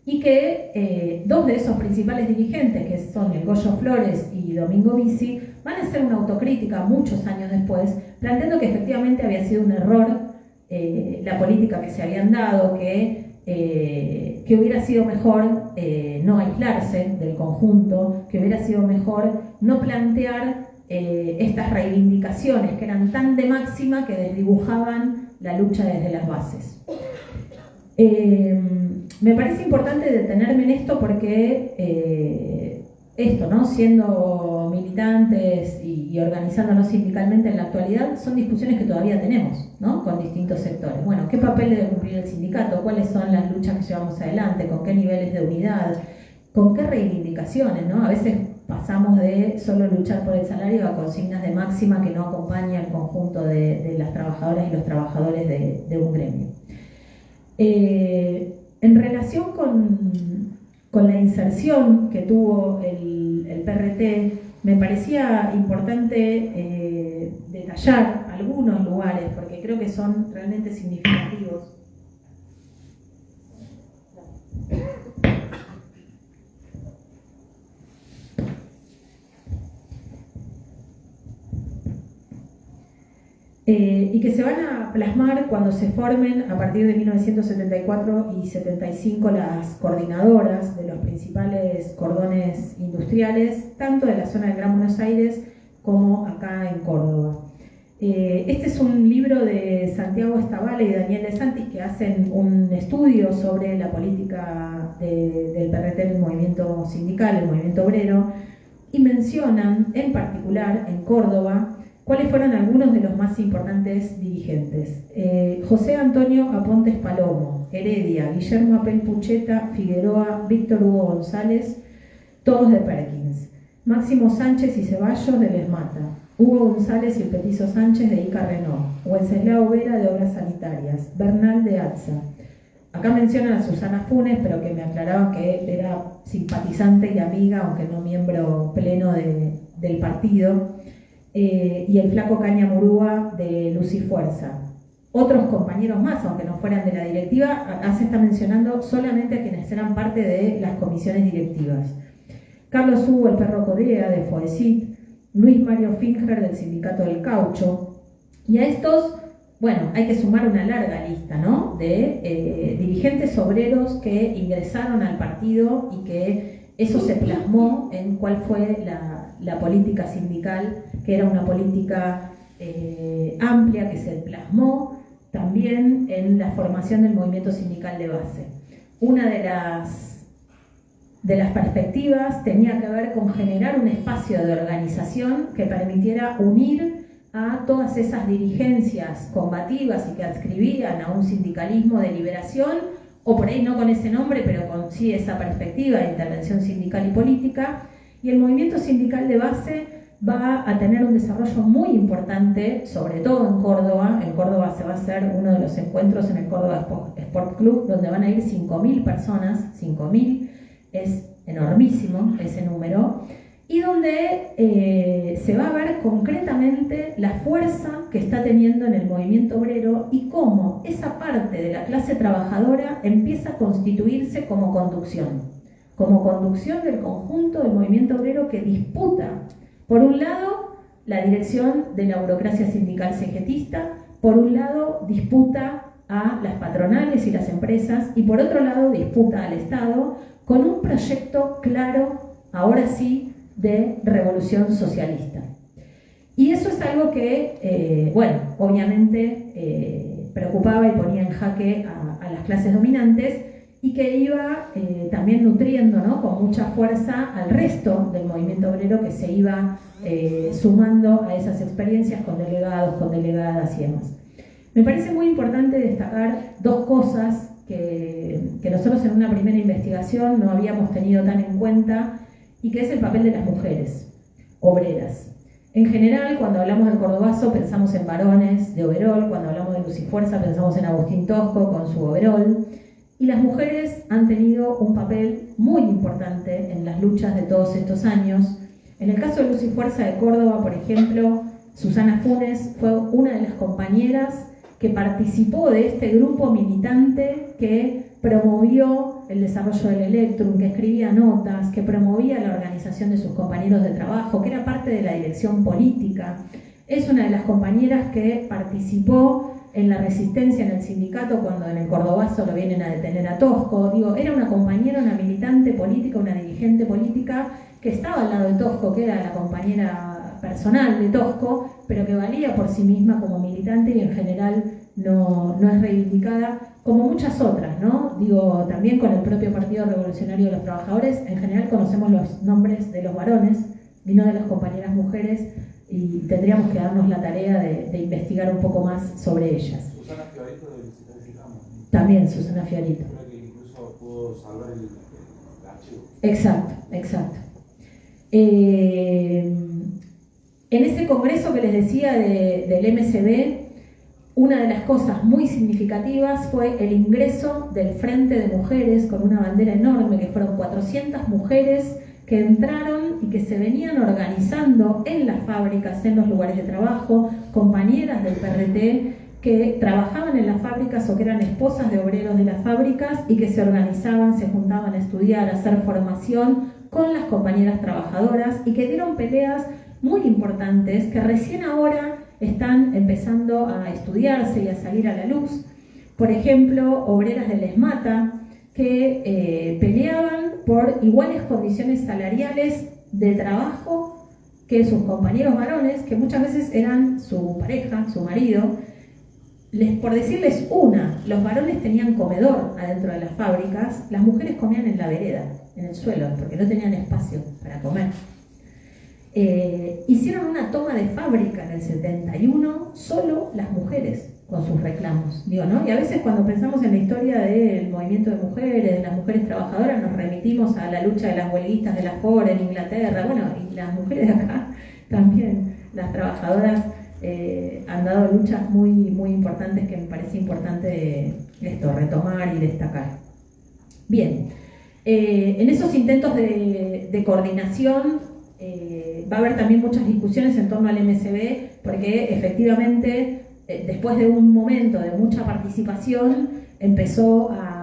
Y que dos de esos principales dirigentes, que son el Goyo Flores y Domingo Bici, van a hacer una autocrítica muchos años después, planteando que efectivamente había sido un error la política que se habían dado, que hubiera sido mejor no aislarse del conjunto, que hubiera sido mejor no plantear estas reivindicaciones que eran tan de máxima que desdibujaban la lucha desde las bases. Me parece importante detenerme en esto porque esto, ¿no? Siendo militantes y organizándonos sindicalmente en la actualidad, son discusiones que todavía tenemos, ¿no? Con distintos sectores. Bueno, ¿qué papel debe cumplir el sindicato? ¿Cuáles son las luchas que llevamos adelante? ¿Con qué niveles de unidad? ¿Con qué reivindicaciones, ¿no? A veces pasamos de solo luchar por el salario a consignas de máxima que no acompañan al conjunto de las trabajadoras y los trabajadores de un gremio. En relación con la inserción que tuvo el PRT, me parecía importante detallar algunos lugares, porque creo que son realmente significativos. Y que se van a plasmar cuando se formen a partir de 1974 y 75 las coordinadoras de los principales cordones industriales, tanto de la zona del Gran Buenos Aires como acá en Córdoba. Este es un libro de Santiago Estavala y Daniel de Santis que hacen un estudio sobre la política del PRT en el movimiento sindical, el movimiento obrero, y mencionan en particular en Córdoba cuáles fueron algunos de los más importantes dirigentes. José Antonio Apontes Palomo, Heredia, Guillermo Apel Pucheta, Figueroa, Víctor Hugo González, todos de Perkins. Máximo Sánchez y Ceballos de Les Mata, Hugo González y el Petizo Sánchez de Ica Renault, Wenceslao Vera de Obras Sanitarias, Bernal de ATSA. Acá mencionan a Susana Funes, pero que me aclaraban que era simpatizante y amiga, aunque no miembro pleno del partido. Y el Flaco Caña Murúa de Luz y Fuerza. Otros compañeros más, aunque no fueran de la directiva, acá se está mencionando solamente a quienes eran parte de las comisiones directivas. Carlos Hugo, el Perro Codrea de FOECIT, Luis Mario Finger del Sindicato del Caucho, y a estos, bueno, hay que sumar una larga lista, ¿no? De dirigentes obreros que ingresaron al partido y que eso se plasmó en cuál fue la política sindical, que era una política amplia que se plasmó también en la formación del movimiento sindical de base. Una de las perspectivas tenía que ver con generar un espacio de organización que permitiera unir a todas esas dirigencias combativas y que adscribían a un sindicalismo de liberación, o por ahí no con ese nombre, pero con sí esa perspectiva de intervención sindical y política. Y el movimiento sindical de base va a tener un desarrollo muy importante, sobre todo en Córdoba. En Córdoba se va a hacer uno de los encuentros en el Córdoba Sport Club, donde van a ir 5.000 personas, 5.000, es enormísimo ese número, y donde se va a ver concretamente la fuerza que está teniendo en el movimiento obrero y cómo esa parte de la clase trabajadora empieza a constituirse como conducción del conjunto del movimiento obrero que disputa, por un lado, la dirección de la burocracia sindical cegetista, por un lado, disputa a las patronales y las empresas, y por otro lado, disputa al Estado con un proyecto claro, ahora sí, de revolución socialista. Y eso es algo que, obviamente preocupaba y ponía en jaque a las clases dominantes y que iba también nutriendo, ¿no?, con mucha fuerza al resto del movimiento obrero que se iba sumando a esas experiencias con delegados, con delegadas y demás. Me parece muy importante destacar dos cosas que nosotros en una primera investigación no habíamos tenido tan en cuenta, y que es el papel de las mujeres obreras. En general, cuando hablamos del cordobazo pensamos en varones de overol, cuando hablamos de Luz y Fuerza pensamos en Agustín Tosco con su overol, y las mujeres han tenido un papel muy importante en las luchas de todos estos años. En el caso de Luz y Fuerza de Córdoba, por ejemplo, Susana Funes fue una de las compañeras que participó de este grupo militante que promovió el desarrollo del Electrum, que escribía notas, que promovía la organización de sus compañeros de trabajo, que era parte de la dirección política. Es una de las compañeras que participó en la resistencia en el sindicato cuando en el Cordobazo lo vienen a detener a Tosco. Digo, era una compañera, una militante política, una dirigente política que estaba al lado de Tosco, que era la compañera personal de Tosco, pero que valía por sí misma como militante y en general no es reivindicada como muchas otras, ¿no? Digo, también con el propio Partido Revolucionario de los Trabajadores, en general conocemos los nombres de los varones y no de las compañeras mujeres, y tendríamos que darnos la tarea de investigar un poco más sobre ellas. Susana Fiorito de Visitante Ficamos. También Susana Fiorito. Creo que incluso pudo salvar el archivo. Exacto. En ese congreso que les decía del MCB, una de las cosas muy significativas fue el ingreso del Frente de Mujeres con una bandera enorme, que fueron 400 mujeres que entraron y que se venían organizando en las fábricas, en los lugares de trabajo, compañeras del PRT que trabajaban en las fábricas o que eran esposas de obreros de las fábricas y que se organizaban, se juntaban a estudiar, a hacer formación con las compañeras trabajadoras y que dieron peleas muy importantes que recién ahora están empezando a estudiarse y a salir a la luz. Por ejemplo, obreras del ESMATA que peleaban por iguales condiciones salariales de trabajo que sus compañeros varones, que muchas veces eran su pareja, su marido. Por decirles una, los varones tenían comedor adentro de las fábricas, las mujeres comían en la vereda, en el suelo, porque no tenían espacio para comer. Hicieron una toma de fábrica en el 71, solo las mujeres con sus reclamos, digo, ¿no? Y a veces cuando pensamos en la historia del movimiento de mujeres, de las mujeres trabajadoras, nos remitimos a la lucha de las huelguistas de la Ford en Inglaterra, bueno, y las mujeres de acá también, las trabajadoras han dado luchas muy, muy importantes que me parece importante retomar y destacar. Bien, en esos intentos de coordinación va a haber también muchas discusiones en torno al MCB, porque efectivamente después de un momento de mucha participación empezó a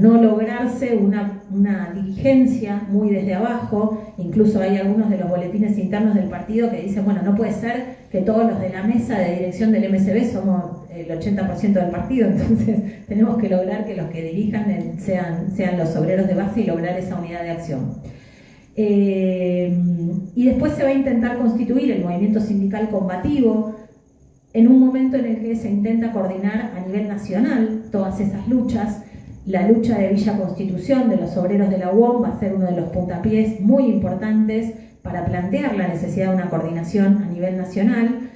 no lograrse una dirigencia muy desde abajo. Incluso hay algunos de los boletines internos del partido que dicen, bueno, no puede ser que todos los de la mesa de dirección del MCB somos el 80% del partido, entonces tenemos que lograr que los que dirijan sean los obreros de base y lograr esa unidad de acción. Y después se va a intentar constituir el movimiento sindical combativo en un momento en el que se intenta coordinar a nivel nacional todas esas luchas. La lucha de Villa Constitución de los obreros de la UOM va a ser uno de los puntapiés muy importantes para plantear la necesidad de una coordinación a nivel nacional,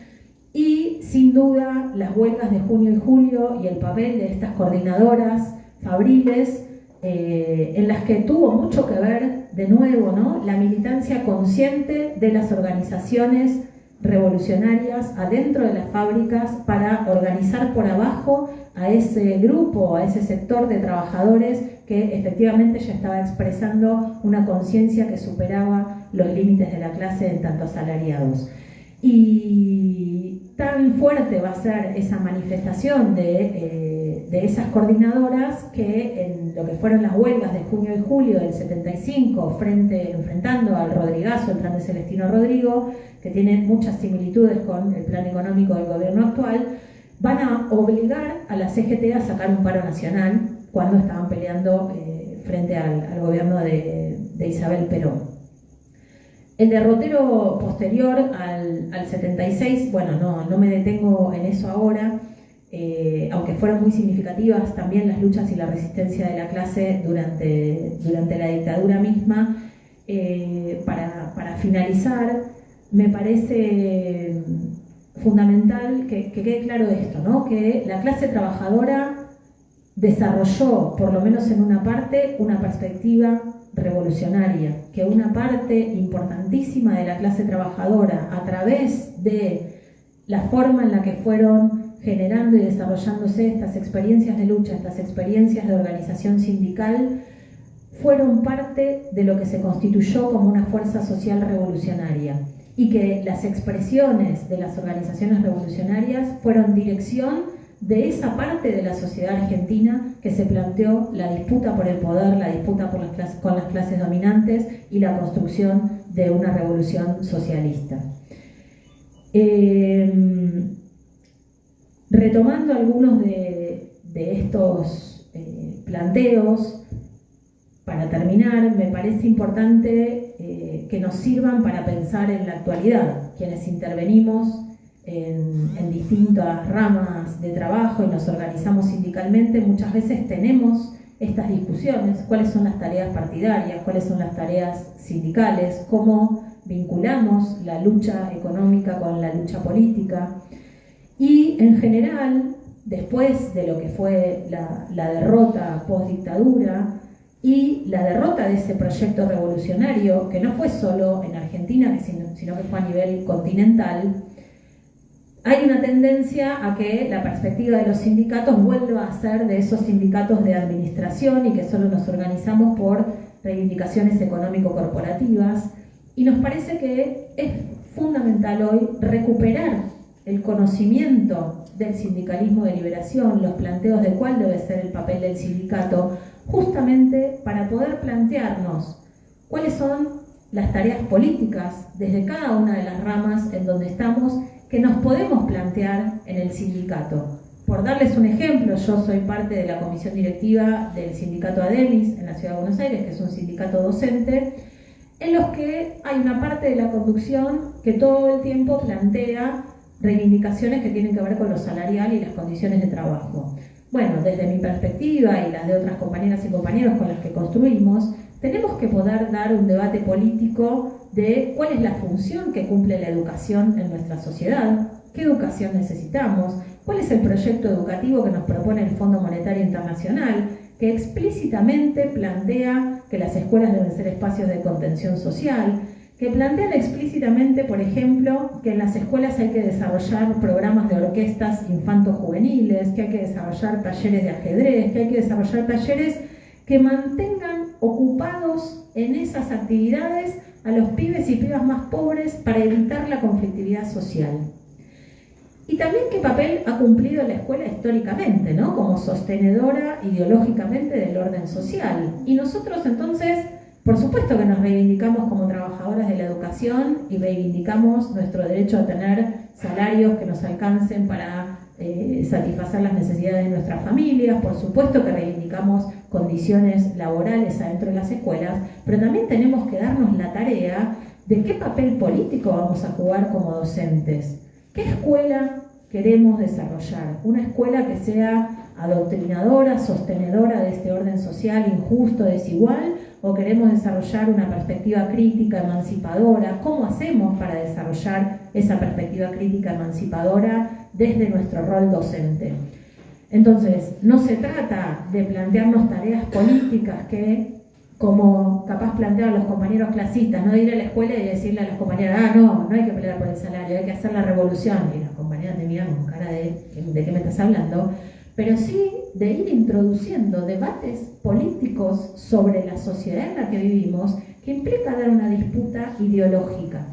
y sin duda las huelgas de junio y julio y el papel de estas coordinadoras fabriles, en las que tuvo mucho que ver, de nuevo, ¿no?, la militancia consciente de las organizaciones revolucionarias adentro de las fábricas para organizar por abajo, a ese grupo, a ese sector de trabajadores que efectivamente ya estaba expresando una conciencia que superaba los límites de la clase en tanto asalariados. Y tan fuerte va a ser esa manifestación de esas coordinadoras que en lo que fueron las huelgas de junio y julio del 75, enfrentando al Rodrigazo, el plan de Celestino Rodrigo, que tiene muchas similitudes con el plan económico del gobierno actual, van a obligar a la CGT a sacar un paro nacional cuando estaban peleando frente al gobierno de Isabel Perón. El derrotero posterior al 76, bueno, no me detengo en eso ahora, aunque fueron muy significativas también las luchas y la resistencia de la clase durante la dictadura misma. Para finalizar, me parece fundamental que quede claro esto, ¿no? Que la clase trabajadora desarrolló, por lo menos en una parte, una perspectiva revolucionaria, que una parte importantísima de la clase trabajadora, a través de la forma en la que fueron generando y desarrollándose estas experiencias de lucha, estas experiencias de organización sindical, fueron parte de lo que se constituyó como una fuerza social revolucionaria, y que las expresiones de las organizaciones revolucionarias fueron dirección de esa parte de la sociedad argentina que se planteó la disputa por el poder, la disputa con las clases dominantes y la construcción de una revolución socialista. Retomando algunos de estos planteos, para terminar, me parece importante que nos sirvan para pensar en la actualidad, quienes intervenimos en distintas ramas de trabajo y nos organizamos sindicalmente. Muchas veces tenemos estas discusiones: cuáles son las tareas partidarias, cuáles son las tareas sindicales, cómo vinculamos la lucha económica con la lucha política. Y en general, después de lo que fue la derrota post-dictadura y la derrota de ese proyecto revolucionario, que no fue solo en Argentina, sino que fue a nivel continental, hay una tendencia a que la perspectiva de los sindicatos vuelva a ser de esos sindicatos de administración y que solo nos organizamos por reivindicaciones económico-corporativas. Y nos parece que es fundamental hoy recuperar el conocimiento del sindicalismo de liberación, los planteos de cuál debe ser el papel del sindicato, justamente para poder plantearnos cuáles son las tareas políticas desde cada una de las ramas en donde estamos, que nos podemos plantear en el sindicato. Por darles un ejemplo, yo soy parte de la comisión directiva del sindicato ADEMIS en la Ciudad de Buenos Aires, que es un sindicato docente, en los que hay una parte de la conducción que todo el tiempo plantea reivindicaciones que tienen que ver con lo salarial y las condiciones de trabajo. Bueno, desde mi perspectiva y las de otras compañeras y compañeros con las que construimos, tenemos que poder dar un debate político de cuál es la función que cumple la educación en nuestra sociedad, qué educación necesitamos, cuál es el proyecto educativo que nos propone el Fondo Monetario Internacional, que explícitamente plantea que las escuelas deben ser espacios de contención social, que plantean explícitamente, por ejemplo, que en las escuelas hay que desarrollar programas de orquestas infanto-juveniles, que hay que desarrollar talleres de ajedrez, que hay que desarrollar talleres que mantengan ocupados en esas actividades a los pibes y pibas más pobres para evitar la conflictividad social. Y también qué papel ha cumplido la escuela históricamente, ¿no? Como sostenedora ideológicamente del orden social. Y nosotros entonces, por supuesto que nos reivindicamos como trabajadoras de la educación y reivindicamos nuestro derecho a tener salarios que nos alcancen para satisfacer las necesidades de nuestras familias. Por supuesto que reivindicamos condiciones laborales adentro de las escuelas, pero también tenemos que darnos la tarea de qué papel político vamos a jugar como docentes. ¿Qué escuela queremos desarrollar? ¿Una escuela que sea adoctrinadora, sostenedora de este orden social injusto, desigual? ¿O queremos desarrollar una perspectiva crítica, emancipadora? ¿Cómo hacemos para desarrollar esa perspectiva crítica, emancipadora desde nuestro rol docente? Entonces, no se trata de plantearnos tareas políticas que, como capaz planteaban los compañeros clasistas, no de ir a la escuela y decirle a las compañeras, no hay que pelear por el salario, hay que hacer la revolución. Y las compañeras te miran con cara de ¿qué me estás hablando? pero sí de ir introduciendo debates políticos sobre la sociedad en la que vivimos, que implica dar una disputa ideológica.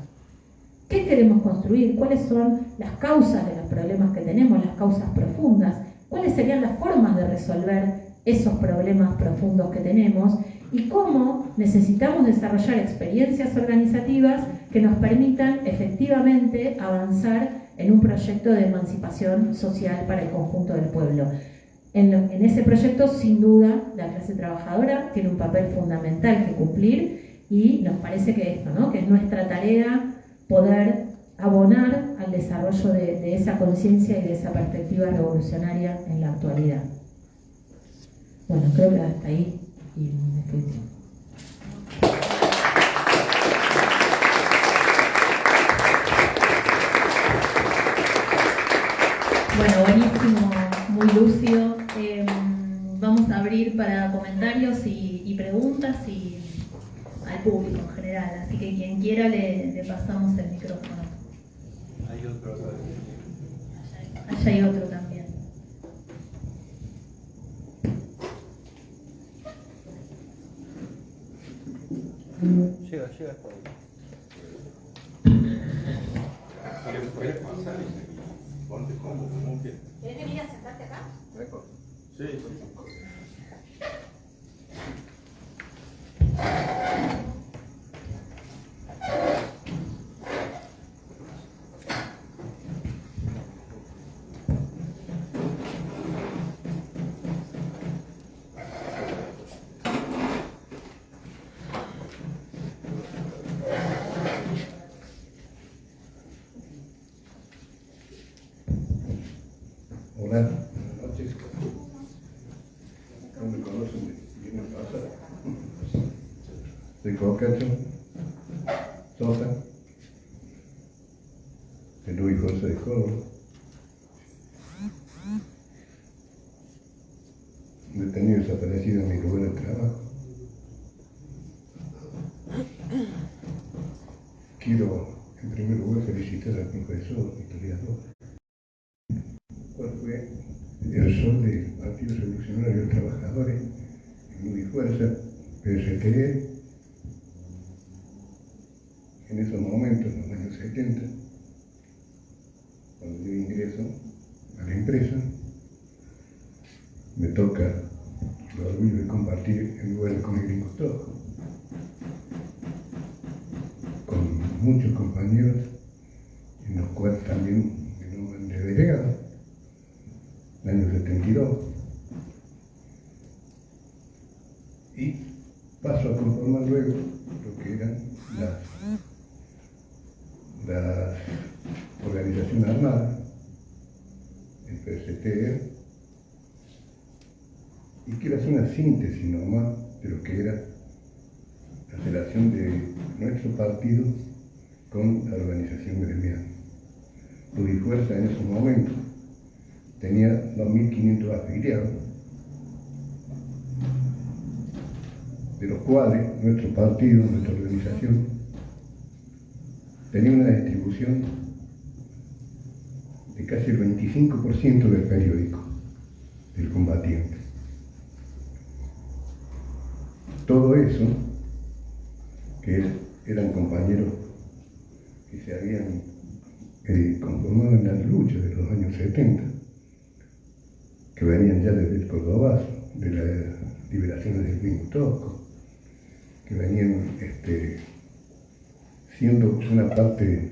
¿Qué queremos construir? ¿Cuáles son las causas de los problemas que tenemos, las causas profundas? ¿Cuáles serían las formas de resolver esos problemas profundos que tenemos? Y cómo necesitamos desarrollar experiencias organizativas que nos permitan efectivamente avanzar en un proyecto de emancipación social para el conjunto del pueblo. En ese proyecto, sin duda, la clase trabajadora tiene un papel fundamental que cumplir y nos parece que esto, ¿no? Que es nuestra tarea poder abonar al desarrollo de esa conciencia y de esa perspectiva revolucionaria en la actualidad. Bueno, creo que hasta ahí y me fui. Bueno, buenísimo, muy lúcido. Vamos a abrir para comentarios y preguntas y al público en general, así que quien quiera le pasamos el micrófono. Hay otro. Allá hay otro también. Llega hasta ahí. ¿Puedes pasar y ponte cómodo, como quieras? ¿Querés venir a sentarte acá? Sí, sí. Hola, buenas noches. No me conocen, vienen a pasar. Soy Cocacho, Sosa, de Luis José de Córdoba. Detenido y desaparecido en mi lugar de trabajo. Quiero, en primer lugar, felicitar al profesor, historiador. ¿Cuál fue el rol del Partido Revolucionario de Trabajadores en Luis Fuerza, PSTE, en esos momentos, en los años 70, cuando yo ingreso a la empresa, me toca el orgullo de compartir el lugar con el Gringo Tosco, con muchos compañeros, en los cuales también me nombran de delegado, el año 72, y paso a conformar luego lo que eran las organizaciones armadas, el PSTE, y quiero hacer una síntesis nomás de lo que era la relación de nuestro partido con la organización gremial. Luis Fuerza en esos momentos tenía 2.500 afiliados, de los cuales nuestro partido, nuestra organización, tenía una distribución de casi el 25% del periódico, del combatiente. Todo eso, que eran compañeros que se habían conformado en las luchas de los años 70, que venían ya desde el Cordobazo, de las liberaciones del Gringo Tosco, que venían siendo una parte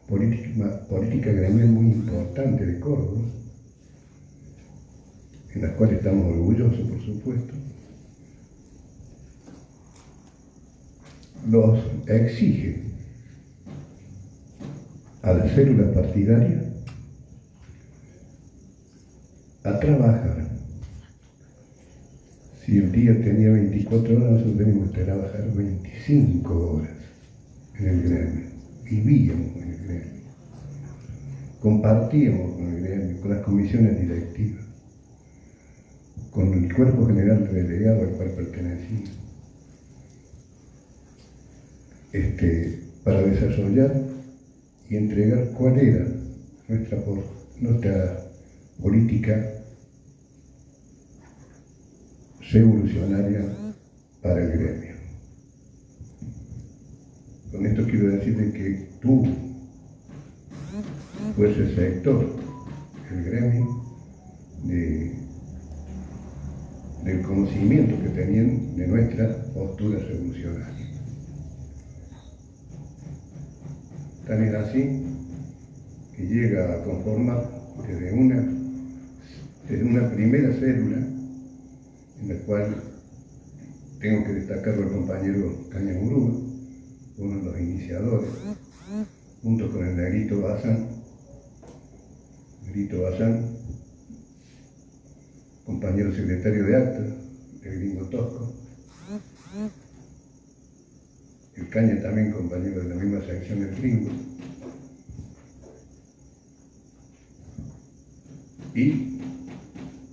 política gremial muy importante de Córdoba, en la cual estamos orgullosos, por supuesto. Los exige a la célula partidaria a trabajar. Si el día tenía 24 horas, nosotros teníamos que trabajar 25 horas en el gremio. Vivíamos en el gremio. Compartíamos con el gremio, con las comisiones directivas, con el cuerpo general de delegado al cual pertenecía. Para desarrollar y entregar cuál era nuestra política revolucionaria para el gremio. Con esto quiero decirle que tuvo ese sector, el gremio, del conocimiento que tenían de nuestra postura revolucionaria. Tan es así que llega a conformar desde una primera célula, en la cual tengo que destacar al compañero Caña Murúa, uno de los iniciadores, junto con el Negrito Bazán, compañero secretario de acta, el Gringo Tosco, el Caña también compañero de la misma sección del Gringo, y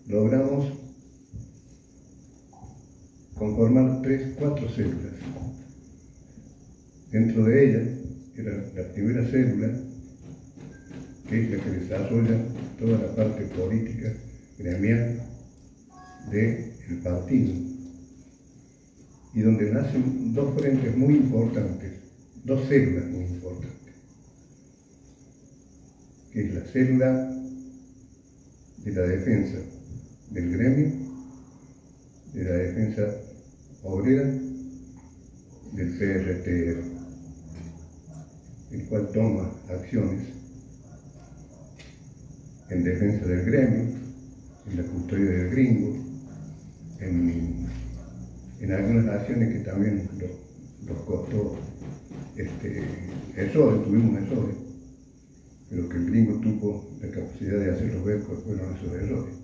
logramos conformar 4 células. Dentro de ellas era la primera célula, que es la que desarrolla toda la parte política gremial del partido, y donde nacen 2 frentes muy importantes, 2 células muy importantes, que es la célula de la defensa del gremio, de la defensa obrera, del PRTR, el cual toma acciones en defensa del gremio, en la custodia del Gringo, en algunas acciones que también los costó ESODE, tuvimos ESODE, pero que el Gringo tuvo la capacidad de hacerlos ver cuáles fueron esos errores.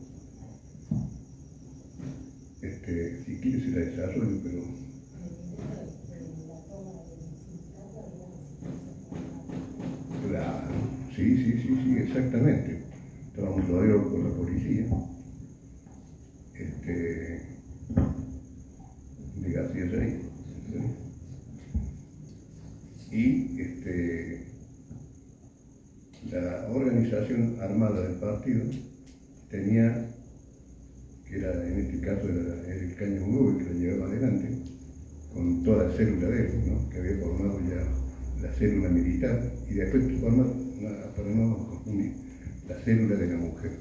Si quiere se la desarrollo, pero claro, sí, exactamente. Estábamos rodeados por la policía de García Rey, y la organización armada del partido tenía, que era en este caso era el Caña Murúa, que lo llevaba adelante con toda la célula de él, ¿no? Que había formado ya la célula militar, y después formar, para no confundir, la célula de la mujer.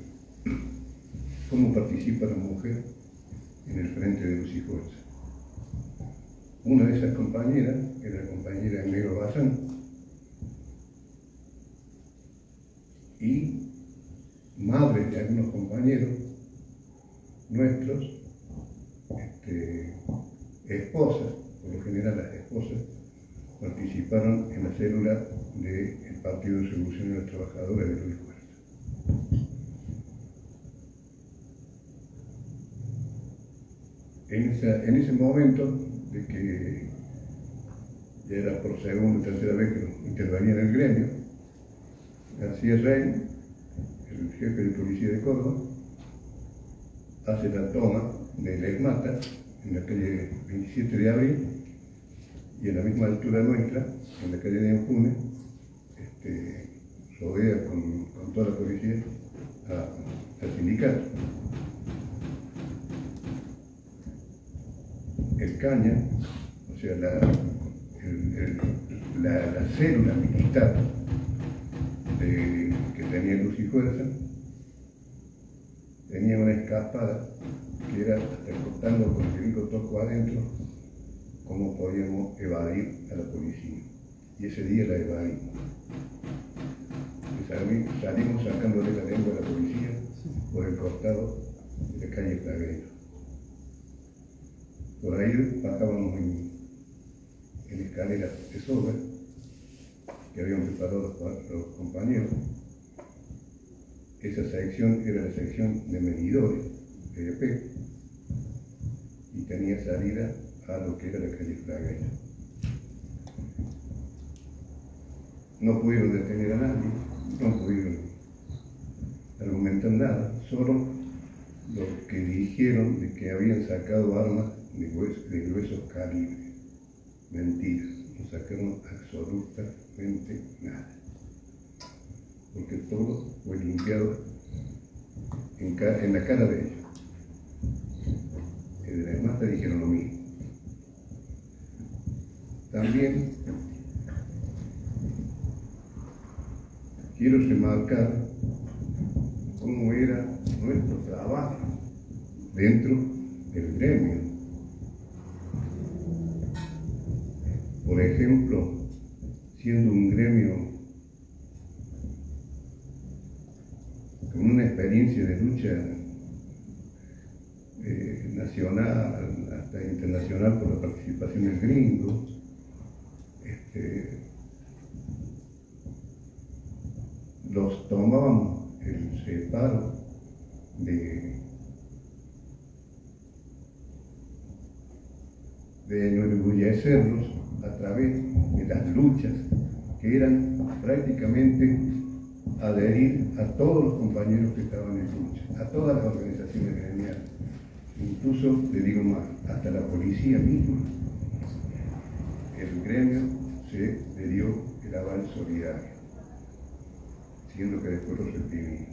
¿Cómo participa la mujer en el frente de Luz y Fuerza? Una de esas compañeras era la compañera Negro Bazán, y madre de algunos compañeros nuestros, esposas, por lo general las esposas, participaron en la célula del Partido de Revolución de los Trabajadores de Luz y Fuerza. En ese momento de que ya era por segunda o tercera vez que intervenía en el gremio, García Rey, el jefe de policía de Córdoba, hace la toma de la ESMATA en la calle 27 de abril, y en la misma altura nuestra, en la calle de Empune, rodea con toda la policía al sindicato. El Caña, o sea, la célula militar que tenía Luz y Fuerza, tenía una escapada que era cortando con el Gringo Tosco adentro cómo podíamos evadir a la policía. Y ese día la evadimos. Salimos sacándole la lengua a la policía por el costado de la calle Plagueiro. Por ahí bajábamos en escaleras de soga que habían preparado los compañeros. Esa sección era la sección de medidores de EP y tenía salida a lo que era la calle Plagueiro. No pudieron detener a nadie, no pudieron argumentar nada, solo los que dijeron de que habían sacado armas de gruesos calibres. Mentiras, no sacaron absolutamente nada, porque todo fue limpiado en la cara de ellos, desde la Zapata dijeron lo mismo. También quiero remarcar cómo era nuestro trabajo dentro del gremio. Por ejemplo, siendo un gremio con una experiencia de lucha nacional hasta internacional por la participación del gringo, los tomábamos el separo de enorgullecerlos a través de las luchas que eran prácticamente adherir a todos los compañeros que estaban en lucha, a todas las organizaciones gremiales, incluso, le digo más, hasta la policía misma. El gremio le dio el aval solidario, siendo que después lo reprimimos.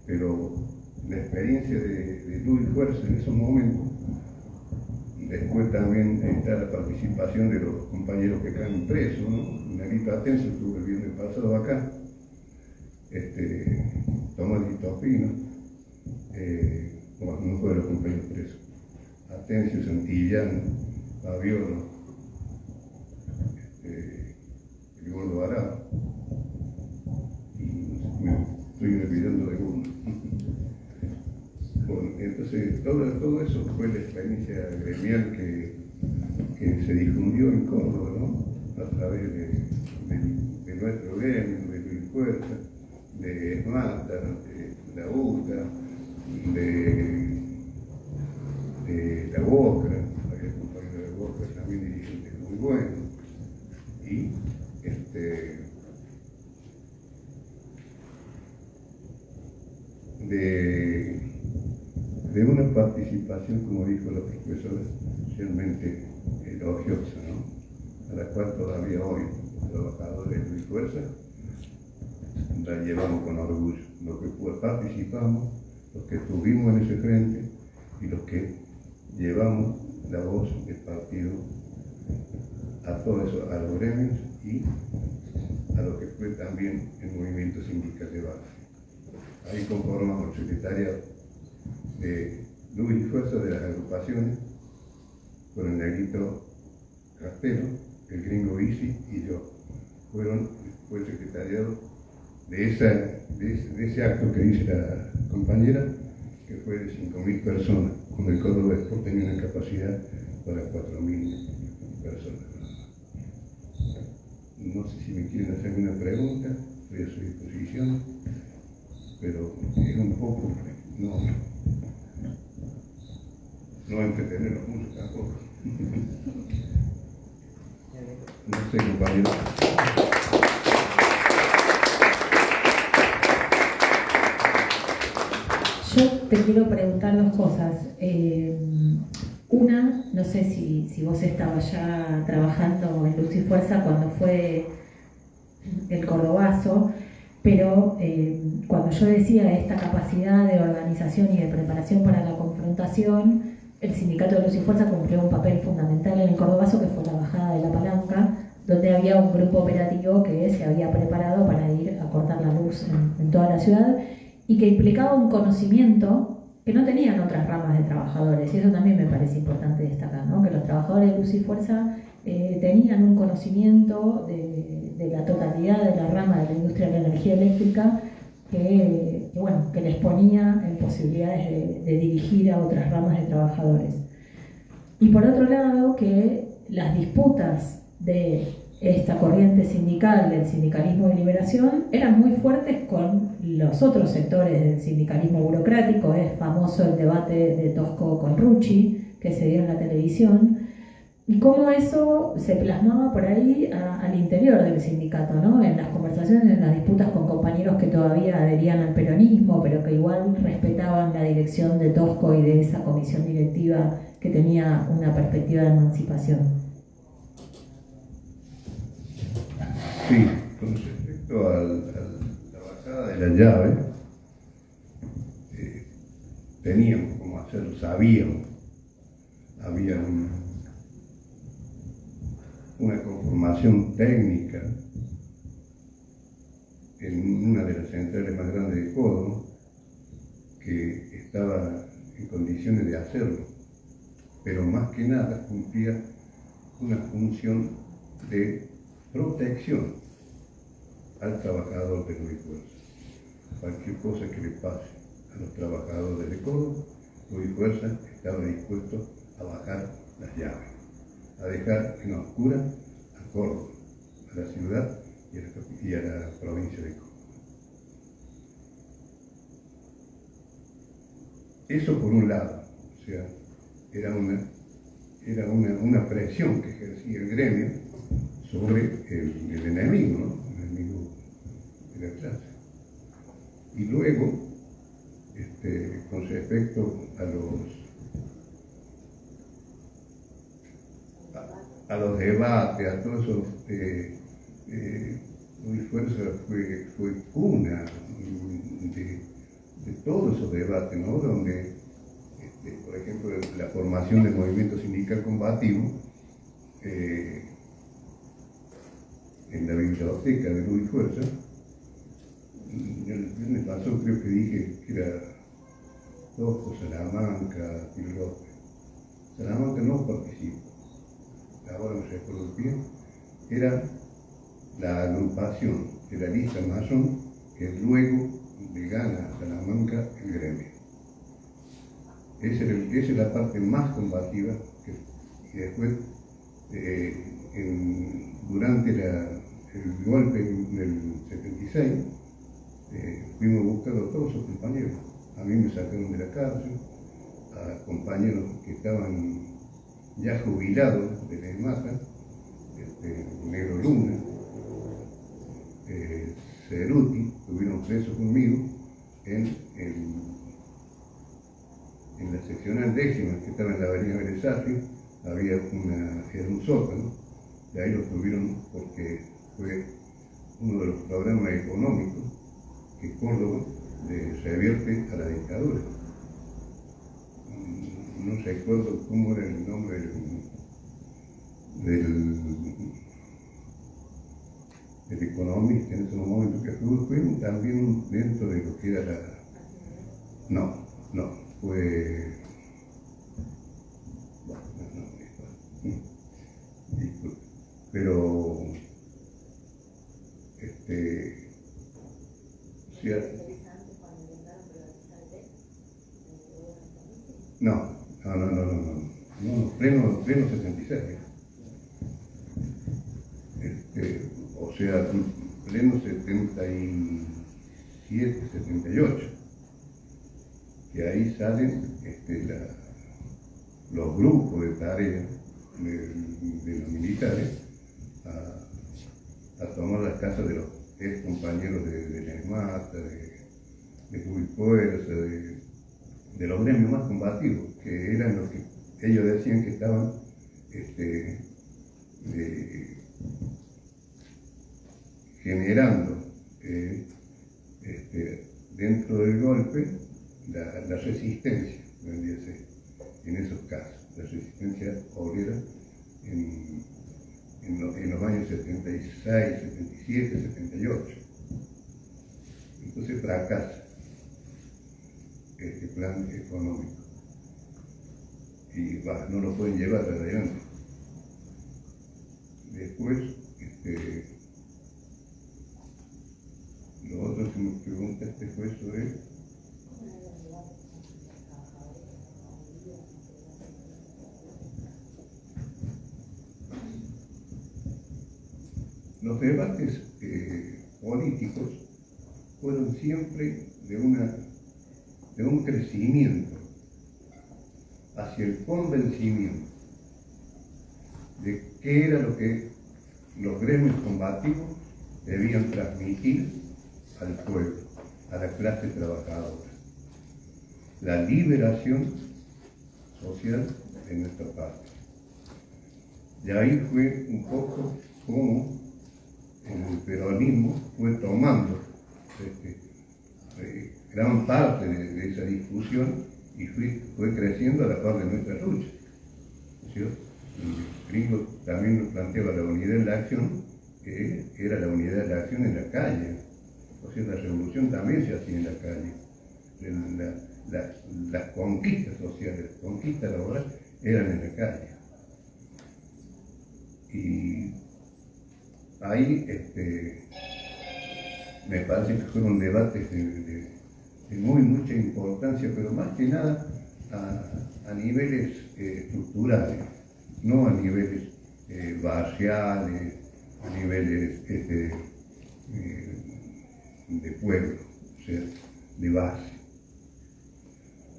Pero la experiencia de Luz y Fuerza en esos momentos, después también está la participación de los compañeros que caen presos, ¿no? Negrito Atencio estuvo el viernes pasado acá, Tomás Litopino, no fue de los compañeros presos, Atencio, Santillán, Fabiolo, el Gordo Arao, y me estoy olvidando de uno. Bueno, entonces todo eso fue la experiencia gremial que se difundió en Córdoba, ¿no? A través de nuestro gremio, de Luis Fuerza, de ESMATA, de la UTA, de la Boca, había compañeros de la Boca también dirigentes muy buenos, y de una participación, como dijo la profesora, realmente elogiosa, ¿no? A la cual todavía hoy, los trabajadores de Luis Fuerza, la llevamos con orgullo. Los que participamos, los que estuvimos en ese frente y los que llevamos la voz del partido a todo eso, a los gremios y a lo que fue también el movimiento sindical de base. Ahí conformamos el secretariado de Luz y Fuerza de las agrupaciones, con el Negrito Castelo, el Gringo Isi y yo. Fue el secretariado de ese acto que dice la compañera, que fue de 5.000 personas, con el Córdoba Sport tenía una capacidad para 4.000 personas. No sé si me quieren hacer una pregunta, estoy a su disposición, pero es un poco, no entretenerlos mucho tampoco. No sé, compañero. Yo te quiero preguntar dos cosas. Una, no sé si vos estabas ya trabajando en Luz y Fuerza cuando fue el Cordobazo, pero cuando yo decía esta capacidad de organización y de preparación para la confrontación, el sindicato de Luz y Fuerza cumplió un papel fundamental en el Cordobazo, que fue la bajada de la Palanca, donde había un grupo operativo que se había preparado para ir a cortar la luz en toda la ciudad y que implicaba un conocimiento que no tenían otras ramas de trabajadores, y eso también me parece importante destacar, ¿no? Que los trabajadores de Luz y Fuerza tenían un conocimiento de la totalidad de la rama de la industria de la energía eléctrica que les ponía en posibilidades de dirigir a otras ramas de trabajadores. Y por otro lado, que las disputas de esta corriente sindical, del sindicalismo de liberación, eran muy fuertes con los otros sectores del sindicalismo burocrático. Es famoso el debate de Tosco con Rucci, que se dio en la televisión, y cómo eso se plasmaba por ahí al interior del sindicato, ¿no? En las conversaciones, en las disputas con compañeros que todavía adherían al peronismo, pero que igual respetaban la dirección de Tosco y de esa comisión directiva que tenía una perspectiva de emancipación. Sí, con respecto a la bajada de la llave, teníamos cómo hacerlo, sabíamos había una conformación técnica en una de las centrales más grandes de Córdoba que estaba en condiciones de hacerlo, pero más que nada cumplía una función de protección al trabajador de Luis Fuerza. Cualquier cosa que le pase a los trabajadores de Córdoba, Luis Fuerza estaba dispuesto a bajar las llaves, a dejar en oscura a Córdoba, a la ciudad y a la provincia de Córdoba. Eso por un lado, o sea, era una presión que ejercía el gremio sobre el enemigo, ¿no? El enemigo de la clase. Y luego, con respecto a los debates, a todo eso, Luis Fuerza fue cuna de todos esos debates, ¿no? Donde, por ejemplo, la formación del movimiento sindical combativo, en la biblioteca de Luis Fuerza, el viernes pasado creo que dije que era Tosco, Salamanca, y López. Salamanca no participó, ahora no recuerdo bien, era la agrupación de la lista masón que luego le gana a Salamanca el gremio. Esa es la parte más combativa y después, durante el golpe del 76, fuimos buscando a todos sus compañeros. A mí me sacaron de la cárcel, a compañeros que estaban ya jubilados de la EMATA, Negro Luna, Ceruti, estuvieron presos conmigo en la seccional décima que estaba en la avenida Beresafio. Había era un sótano, de ahí lo tuvieron porque fue uno de los problemas económicos que Córdoba le revierte a la dictadura. No recuerdo cómo era el nombre del economista en ese momento que fue también dentro de lo que era no, fue... Pero pleno 76, o sea, pleno 77, 78, que ahí salen los grupos de tarea de los militares a tomar las casas de los ex compañeros de la EMATA, de Luis Fuerza, de los gremios más combativos, que eran los que ellos decían que estaban generando dentro del golpe la resistencia, vendría a ser, en esos casos, la resistencia obrera en los años 76, 77, 78. Entonces fracasa este plan económico y no lo pueden llevar adelante. Después, lo otro que me preguntaste fue sobre los debates políticos. Fueron siempre de un crecimiento hacia el convencimiento de qué era lo que los gremios combativos debían transmitir al pueblo, a la clase trabajadora. La liberación social de nuestra patria. Y ahí fue un poco como el peronismo fue tomando gran parte de esa discusión y fue creciendo a la par de nuestra lucha. ¿cierto? Y Gringo también nos planteaba la unidad en la acción, que era la unidad de la acción en la calle. O sea, la revolución también se hacía en la calle. Las conquistas sociales, las conquistas laborales eran en la calle. Y ahí me parece que fueron debates de mucha importancia, pero más que nada a niveles estructurales, no a niveles barriales, a niveles de pueblo, o sea, de base.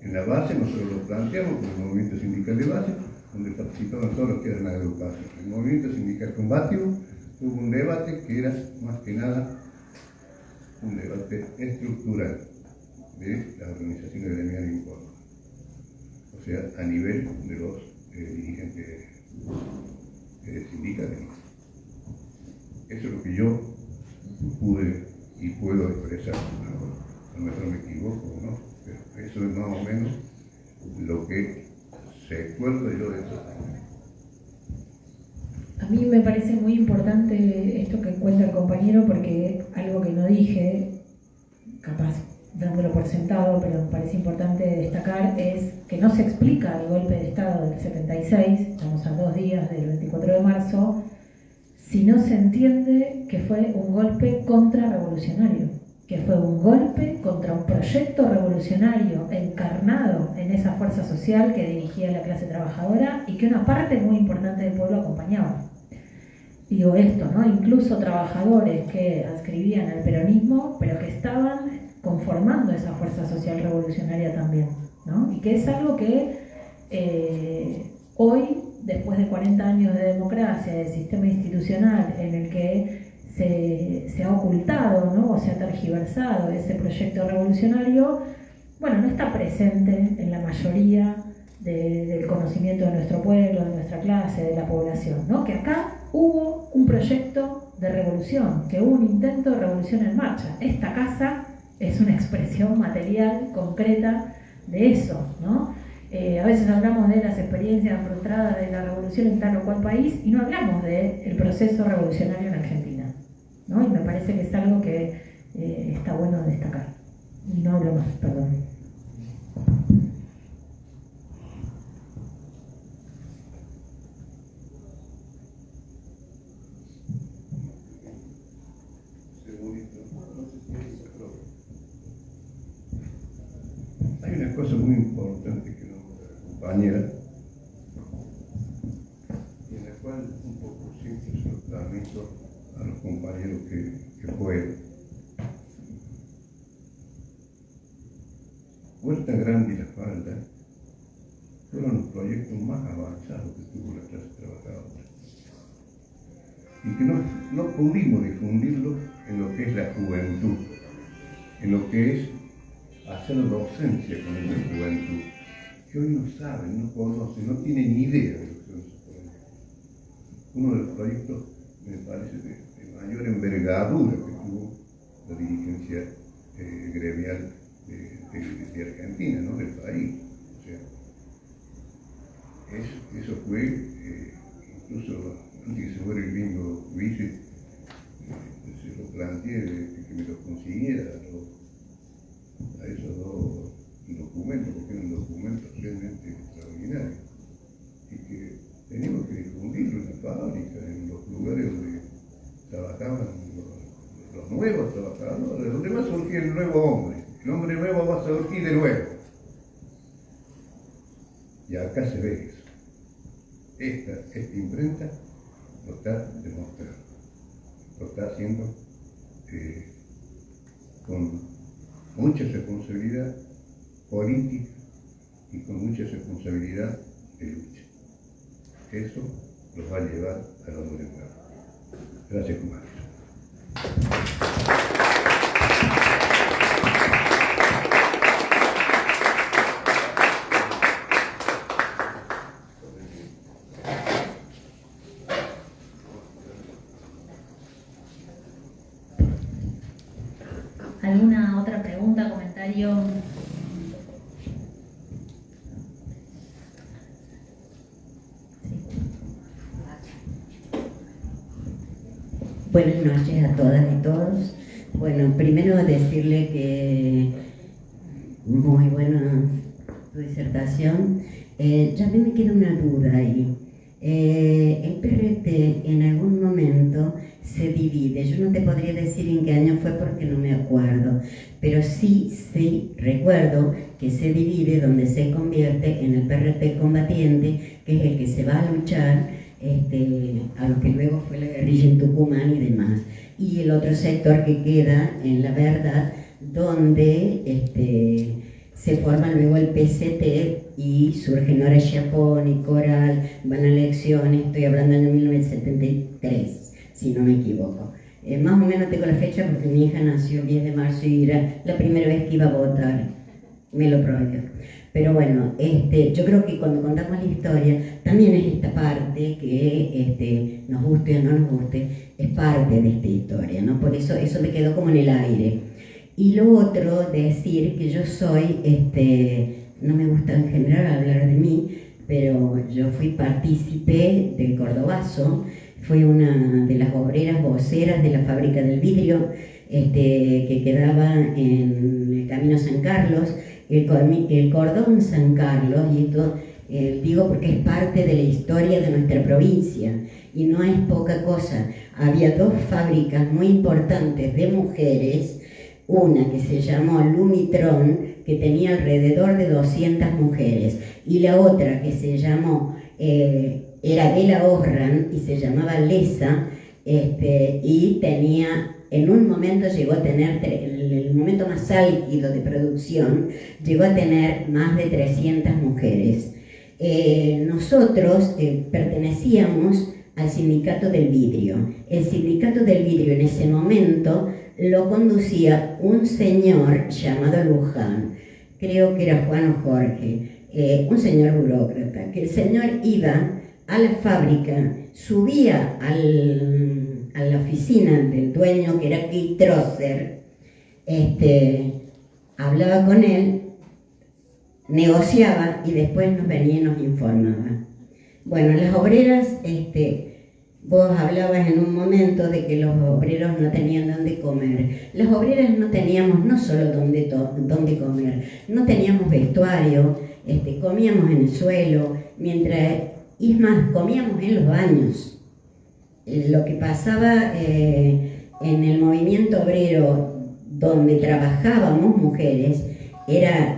En la base nosotros lo planteamos con el movimiento sindical de base, donde participaban todos los que eran agrupados. El movimiento sindical combativo hubo un debate que era más que nada un debate estructural de las organizaciones gremiales importantes, o sea, a nivel de los dirigentes sindicales. Eso es lo que yo pude y puedo expresar. A lo mejor me equivoco, ¿no? Pero eso es más o menos lo que recuerdo yo de eso. A mí me parece muy importante esto que cuenta el compañero, porque algo que no dije, capaz dándolo por sentado, pero me parece importante destacar, es que no se explica el golpe de Estado del 76, estamos a 2 días del 24 de marzo, si no se entiende que fue un golpe contrarrevolucionario, que fue un golpe contra un proyecto revolucionario encarnado en esa fuerza social que dirigía la clase trabajadora y que una parte muy importante del pueblo acompañaba. Digo esto, ¿no? Incluso trabajadores que adscribían al peronismo, pero que estaban conformando esa fuerza social revolucionaria también, ¿no? Y que es algo que hoy, después de 40 años de democracia, de sistema institucional en el que se ha ocultado, ¿no? O se ha tergiversado ese proyecto revolucionario, bueno, no está presente en la mayoría del conocimiento de nuestro pueblo, de nuestra clase, de la población, ¿no? Que acá hubo un proyecto de revolución, que hubo un intento de revolución en marcha. Esta casa es una expresión material, concreta de eso, ¿no? A veces hablamos de las experiencias frustradas de la revolución en tal o cual país y no hablamos del proceso revolucionario en Argentina, ¿no? Y me parece que es algo que está bueno destacar. Y no hablo más, perdón. Hay una cosa muy importante que nombra la compañera, y en la cual un poco siempre se lo transmito a los compañeros que pueden. Huerta Grande y La Falda fueron los proyectos más avanzados que tuvo la clase trabajadora, y que no pudimos difundirlo en lo que es la juventud, en lo que es hacer docencia con esa juventud, que hoy no saben, no conocen, no tienen ni idea de lo que son esos proyectos. Uno de los proyectos, me parece, de mayor envergadura que tuvo la dirigencia gremial de Argentina, ¿no? Del país. O sea, eso fue, incluso antes que se fuera el Gringo Vice, se lo planteé de que me lo consiguiera a esos 2 documentos, porque eran documentos realmente extraordinarios, y que teníamos que difundirlo en las fábricas, en los lugares donde trabajaban los nuevos trabajadores, donde va a surgir el nuevo hombre. El hombre nuevo va a surgir de nuevo. Y acá se ve eso. Esta imprenta lo está demostrando, lo está haciendo con mucha responsabilidad política y con mucha responsabilidad de lucha. Eso los va a llevar a los nuevos. Gracias, compañeros. ¿Alguna otra pregunta, comentario? Buenas noches a todas y todos. Bueno, primero decirle que muy buena tu disertación. Ya a mí me queda una duda ahí. El PRT en algún momento se divide. Yo no te podría decir en qué año fue porque no me acuerdo, pero sí recuerdo que se divide donde se convierte en el PRT combatiente, que es el que se va a luchar a lo que luego fue la guerrilla en Tucumán y demás. Y el otro sector que queda en La Verdad, donde se forma luego el PCT y surge Nora Schiapponi, Coral, van a elecciones, estoy hablando en 1973, si no me equivoco. Más o menos tengo la fecha porque mi hija nació el 10 de marzo y era la primera vez que iba a votar, me lo prohibió. Pero bueno, yo creo que cuando contamos la historia, también es esta parte que nos guste o no nos guste, es parte de esta historia, ¿no? Por eso me quedó como en el aire. Y lo otro, decir que yo soy, no me gusta en general hablar de mí, pero yo fui partícipe del Cordobazo, fui una de las obreras voceras de la fábrica del vidrio, que quedaba en el Camino San Carlos, el cordón San Carlos, y esto digo porque es parte de la historia de nuestra provincia, y no es poca cosa. Había dos fábricas muy importantes de mujeres, una que se llamó Lumitron, que tenía alrededor de 200 mujeres, y la otra que se llamó, era de la Orran y se llamaba Lesa, y tenía, en un momento llegó a tener, el momento más álgido de producción, llegó a tener más de 300 mujeres. Nosotros pertenecíamos al Sindicato del Vidrio. El Sindicato del Vidrio en ese momento lo conducía un señor llamado Luján, creo que era Juan o Jorge, un señor burócrata, que el señor iba a la fábrica, subía a la oficina del dueño, que era Keith Trosser, hablaba con él, negociaba y después nos venía y nos informaba. Bueno, las obreras, vos hablabas en un momento de que los obreros no tenían dónde comer. Las obreras no teníamos no solo dónde comer, no teníamos vestuario, comíamos en el suelo, y es más, comíamos en los baños. Lo que pasaba en el movimiento obrero donde trabajábamos mujeres era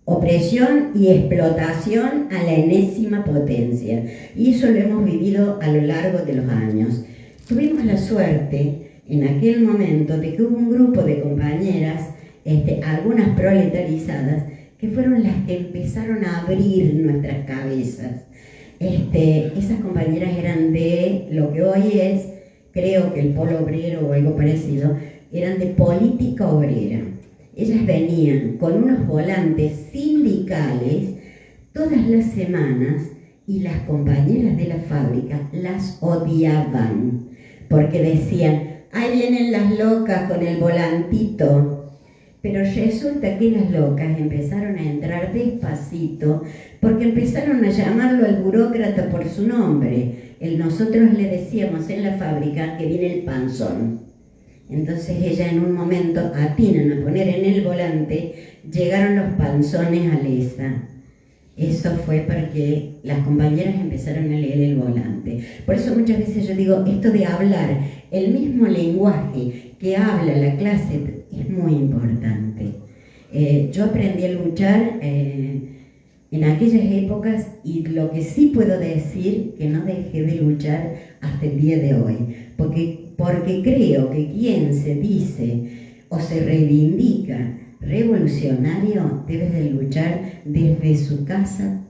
opresión y explotación a la enésima potencia, y eso lo hemos vivido a lo largo de los años. Tuvimos la suerte en aquel momento de que hubo un grupo de compañeras, algunas proletarizadas, que fueron las que empezaron a abrir nuestras cabezas. Esas compañeras eran de lo que hoy es, creo que el Polo Obrero o algo parecido, eran de Política Obrera. Ellas venían con unos volantes sindicales todas las semanas y las compañeras de la fábrica las odiaban porque decían, ahí vienen las locas con el volantito. Pero resulta que las locas empezaron a entrar despacito porque empezaron a llamarlo al burócrata por su nombre. Nosotros le decíamos en la fábrica que viene el panzón. Entonces ella en un momento atinan a poner en el volante, llegaron los panzones a Lesa. Eso fue porque las compañeras empezaron a leer el volante. Por eso muchas veces yo digo, esto de hablar el mismo lenguaje que habla la clase es muy importante. Yo aprendí a luchar en aquellas épocas, y lo que sí puedo decir que no dejé de luchar hasta el día de hoy, porque creo que quien se dice o se reivindica revolucionario debe de luchar desde su casa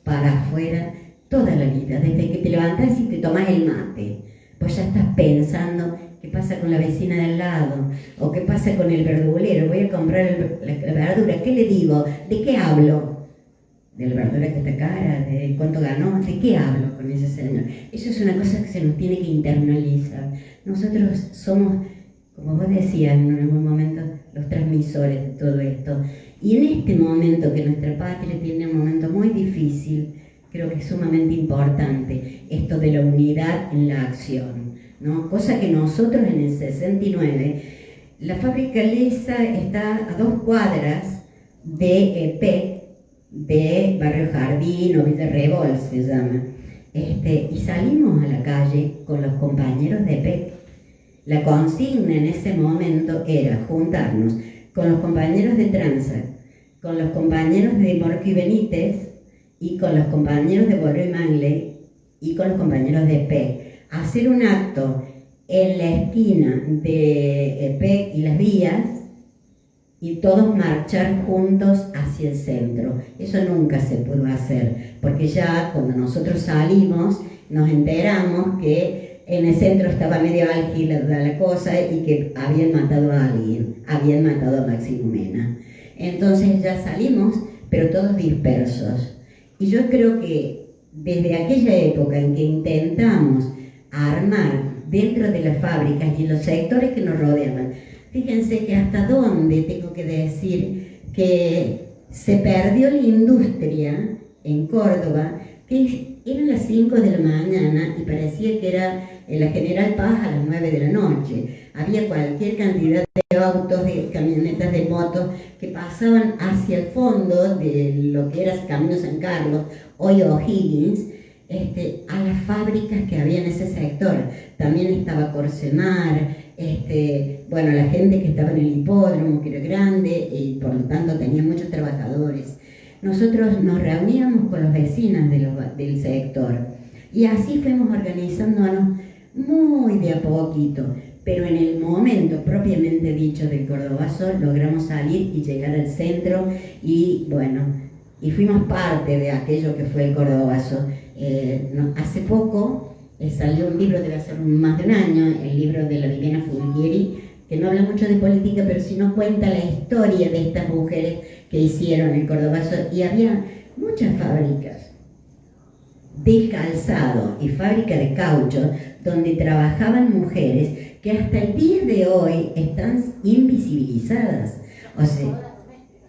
para afuera toda la vida, desde que te levantás y te tomás el mate, pues ya estás pensando qué pasa con la vecina de al lado, o qué pasa con el verdulero, voy a comprar la verdura, ¿qué le digo? ¿De qué hablo? ¿De la verdura que está cara? ¿De cuánto ganó? ¿De qué hablo con ese señor? Eso es una cosa que se nos tiene que internalizar. Nosotros somos, como vos decías en algún momento, los transmisores de todo esto. Y en este momento que nuestra patria tiene un momento muy difícil, creo que es sumamente importante esto de la unidad en la acción. ¿no? Cosa que nosotros en el 69, la fábrica Lesa está a 2 cuadras de EPEC, de Barrio Jardín o Villa Rebol se llama, y salimos a la calle con los compañeros de EPEC. La consigna en ese momento era juntarnos con los compañeros de Transa, con los compañeros de Morco y Benítez y con los compañeros de Borrell y Mangley y con los compañeros de EPEC, hacer un acto en la esquina de EPEC y Las Vías y todos marchar juntos hacia el centro. Eso nunca se pudo hacer, porque ya cuando nosotros salimos nos enteramos que en el centro estaba medio álgida la cosa y que habían matado a alguien, habían matado a Máximo Mena. Entonces ya salimos, pero todos dispersos. Y yo creo que desde aquella época en que intentamos armar dentro de las fábricas y en los sectores que nos rodeaban, fíjense que hasta dónde tengo que decir que se perdió la industria en Córdoba, que eran las 5 de la mañana y parecía que era en la General Paz a las 9 de la noche. Había cualquier cantidad de autos, de camionetas, de motos que pasaban hacia el fondo de lo que era Camino San Carlos, hoy O'Higgins, a las fábricas que había en ese sector. También estaba Corsemar, bueno, la gente que estaba en el hipódromo, que era grande y por lo tanto tenía muchos trabajadores. Nosotros nos reuníamos con los vecinos del sector y así fuimos organizándonos muy de a poquito, pero en el momento propiamente dicho del Cordobazo logramos salir y llegar al centro y bueno, y fuimos parte de aquello que fue el Cordobazo. Hace poco salió un libro, debe ser más de un año, el libro de la Liliana Fulgieri, que no habla mucho de política, pero sí nos cuenta la historia de estas mujeres que hicieron el Cordobazo, y había muchas fábricas de calzado y fábrica de caucho donde trabajaban mujeres que hasta el día de hoy están invisibilizadas. O sea,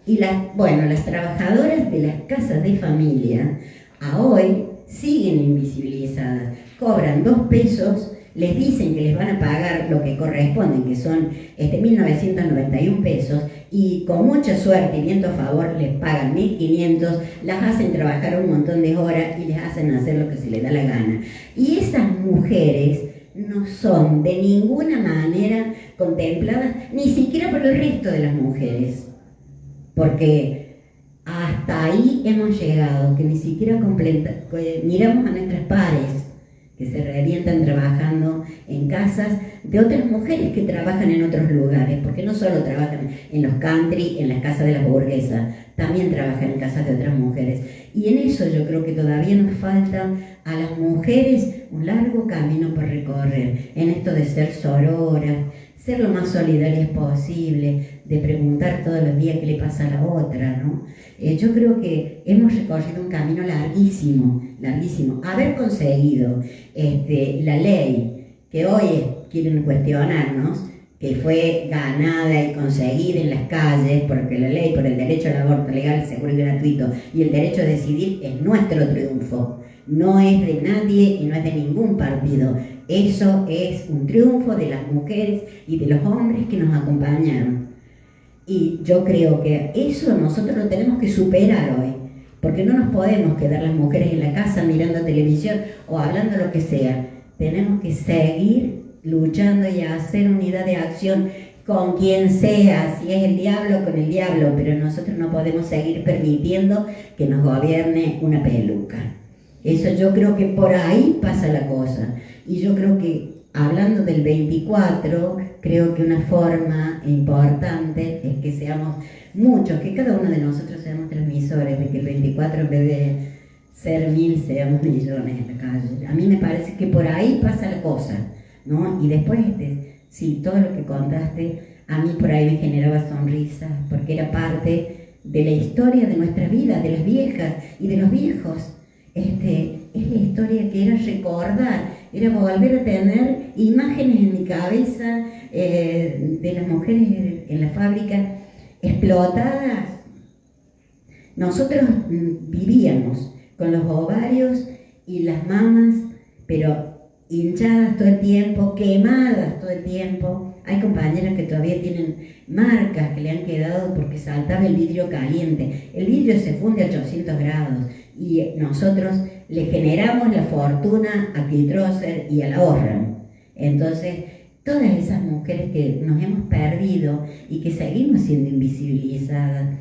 y las trabajadoras de las casas de familia a hoy siguen invisibilizadas, cobran 2 pesos, les dicen que les van a pagar lo que corresponden, que son 1.991 pesos, y con mucha suerte y viento a favor les pagan 1.500, las hacen trabajar un montón de horas y les hacen hacer lo que se les da la gana. Y esas mujeres no son de ninguna manera contempladas, ni siquiera por el resto de las mujeres, porque hasta ahí hemos llegado, que ni siquiera miramos a nuestras pares que se revientan trabajando en casas de otras mujeres que trabajan en otros lugares, porque no solo trabajan en los country, en las casas de las burguesas, también trabajan en casas de otras mujeres. Y en eso yo creo que todavía nos falta a las mujeres un largo camino por recorrer, en esto de ser sororas, ser lo más solidarias posible, de preguntar todos los días qué le pasa a la otra, ¿no? Yo creo que hemos recorrido un camino larguísimo, larguísimo. Haber conseguido la ley que hoy quieren cuestionarnos, que fue ganada y conseguida en las calles, porque la ley por el derecho al aborto legal, seguro y gratuito, y el derecho a decidir es nuestro triunfo. No es de nadie y no es de ningún partido. Eso es un triunfo de las mujeres y de los hombres que nos acompañaron. Y yo creo que eso nosotros lo tenemos que superar hoy, porque no nos podemos quedar las mujeres en la casa mirando televisión o hablando lo que sea. Tenemos que seguir luchando y hacer unidad de acción con quien sea, si es el diablo, con el diablo, pero nosotros no podemos seguir permitiendo que nos gobierne una peluca. Eso yo creo que por ahí pasa la cosa. Y yo creo que, hablando del 24, creo que una forma importante es que seamos muchos, que cada uno de nosotros seamos transmisores, de que el 24 en vez de ser 1000 seamos millones en la calle. A mí me parece que por ahí pasa la cosa, ¿no? Y después, sí, todo lo que contaste, a mí por ahí me generaba sonrisas, porque era parte de la historia de nuestra vida, de las viejas y de los viejos. Es la historia que era recordar, era volver a tener imágenes en mi cabeza de las mujeres en la fábrica explotadas. Nosotros vivíamos con los ovarios y las mamas, pero hinchadas todo el tiempo, quemadas todo el tiempo. Hay compañeras que todavía tienen marcas que le han quedado porque saltaba el vidrio caliente. El vidrio se funde a 800 grados y nosotros le generamos la fortuna a Kitrosser y a la Orram. Entonces, todas esas mujeres que nos hemos perdido y que seguimos siendo invisibilizadas,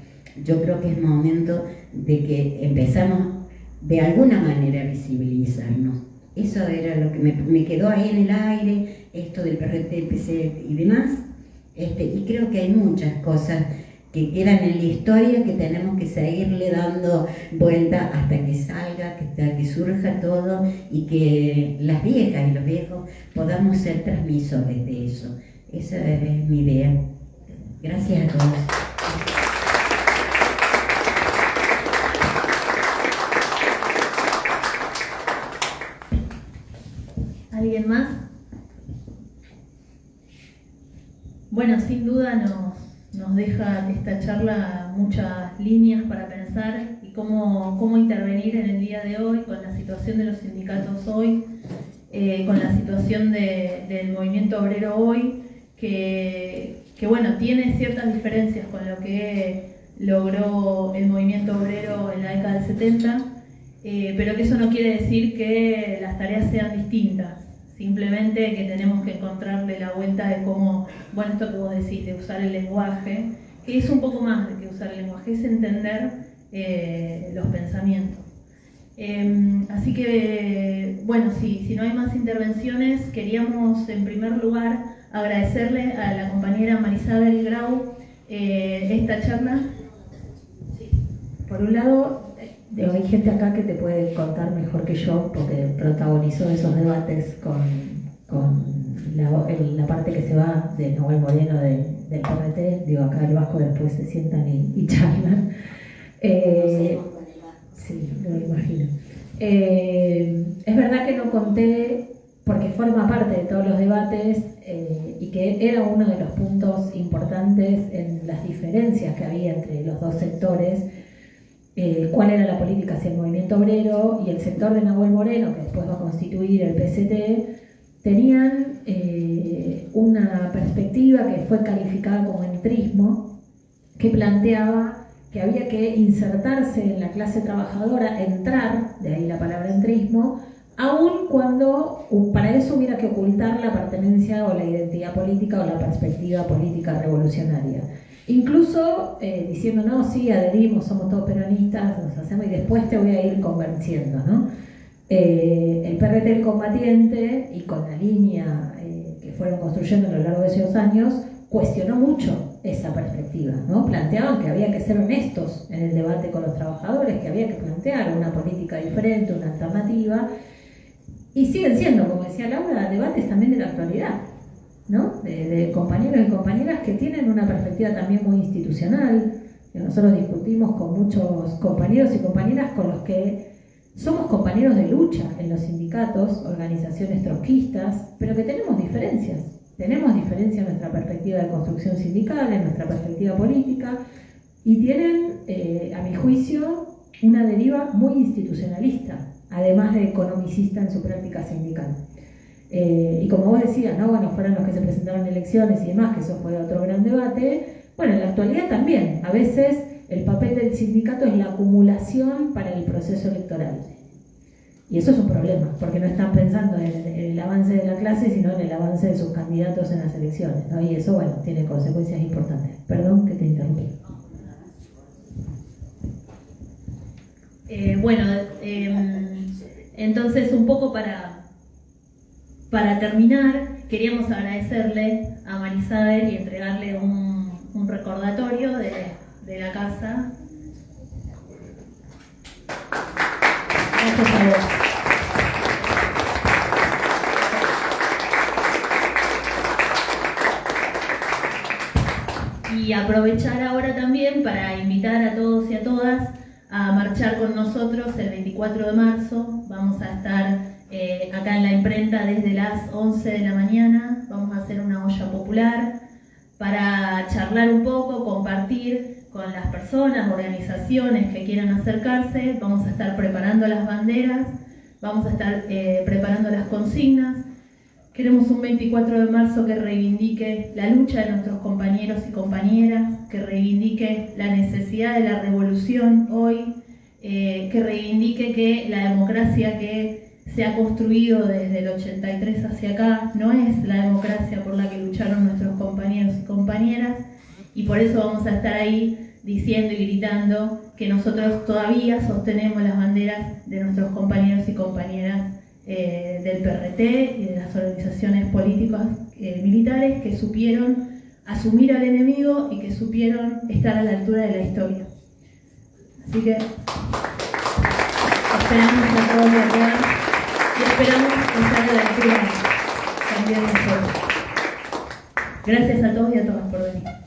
yo creo que es momento de que empezamos de alguna manera a visibilizarnos. Eso era lo que me quedó ahí en el aire, esto del PRT, PC y demás. Y creo que hay muchas cosas que quedan en la historia que tenemos que seguirle dando vuelta hasta que salga, hasta que surja todo y que las viejas y los viejos podamos ser transmisores de eso. Esa es mi idea. Gracias a todos. ¿Alguien más? Bueno, sin duda nos deja esta charla muchas líneas para pensar y cómo intervenir en el día de hoy con la situación de los sindicatos hoy, con la situación del movimiento obrero hoy, que bueno, tiene ciertas diferencias con lo que logró el movimiento obrero en la década del 70, pero que eso no quiere decir que las tareas sean distintas. Simplemente que tenemos que encontrarle la vuelta de cómo, bueno, esto que vos decís, de usar el lenguaje, que es un poco más de que usar el lenguaje, es entender los pensamientos. Así que, bueno, si no hay más intervenciones, queríamos en primer lugar agradecerle a la compañera Marisabel Grau esta charla. Sí. Por un lado, hay gente acá que te puede contar mejor que yo porque protagonizó esos debates con la parte que se va de Nahuel Moreno del PRT. Digo, acá el Vasco después se sientan y charlan. Sí, lo imagino. Es verdad que no conté porque forma parte de todos los debates y que era uno de los puntos importantes en las diferencias que había entre los dos sectores. Cuál era la política hacia el movimiento obrero y el sector de Nahuel Moreno, que después va a constituir el PCT, tenían una perspectiva que fue calificada como entrismo, que planteaba que había que insertarse en la clase trabajadora, entrar, de ahí la palabra entrismo, aun cuando para eso hubiera que ocultar la pertenencia o la identidad política o la perspectiva política revolucionaria. Incluso diciendo, no, sí, adherimos, somos todos peronistas, nos hacemos y después te voy a ir convenciendo, ¿no? El PRT el combatiente y con la línea que fueron construyendo a lo largo de esos años, cuestionó mucho esa perspectiva, ¿no? Planteaban que había que ser honestos en el debate con los trabajadores, que había que plantear una política diferente, una alternativa, y siguen siendo, como decía Laura, debates también de la actualidad, ¿no? De compañeros y compañeras que tienen una perspectiva también muy institucional, que nosotros discutimos con muchos compañeros y compañeras con los que somos compañeros de lucha en los sindicatos, organizaciones trotskistas, pero que tenemos diferencias. Tenemos diferencias en nuestra perspectiva de construcción sindical, en nuestra perspectiva política, y tienen, a mi juicio, una deriva muy institucionalista, además de economicista en su práctica sindical. Y como vos decías, ¿no? Bueno, fueron los que se presentaron en elecciones y demás, que eso fue otro gran debate. Bueno, en la actualidad también, a veces el papel del sindicato es la acumulación para el proceso electoral. Y eso es un problema, porque no están pensando en el avance de la clase, sino en el avance de sus candidatos en las elecciones, ¿no? Y eso, bueno, tiene consecuencias importantes. Perdón que te interrumpí. Entonces, un poco para terminar, queríamos agradecerle a Marisabel y entregarle un recordatorio de la casa. Gracias a vos. Y aprovechar ahora también para invitar a todos y a todas a marchar con nosotros el 24 de marzo. Vamos a estar acá en la imprenta desde las 11 de la mañana. Vamos a hacer una olla popular para charlar un poco, compartir con las personas, organizaciones que quieran acercarse. Vamos a estar preparando las banderas vamos a estar preparando las consignas. Queremos un 24 de marzo que reivindique la lucha de nuestros compañeros y compañeras, que reivindique la necesidad de la revolución hoy, que reivindique que la democracia que se ha construido desde el 83 hacia acá no es la democracia por la que lucharon nuestros compañeros y compañeras, y por eso vamos a estar ahí diciendo y gritando que nosotros todavía sostenemos las banderas de nuestros compañeros y compañeras del PRT y de las organizaciones políticas militares que supieron asumir al enemigo y que supieron estar a la altura de la historia. Así que esperamos a todos de acá y esperamos estar a la altura también nosotros. Gracias a todos y a todas por venir.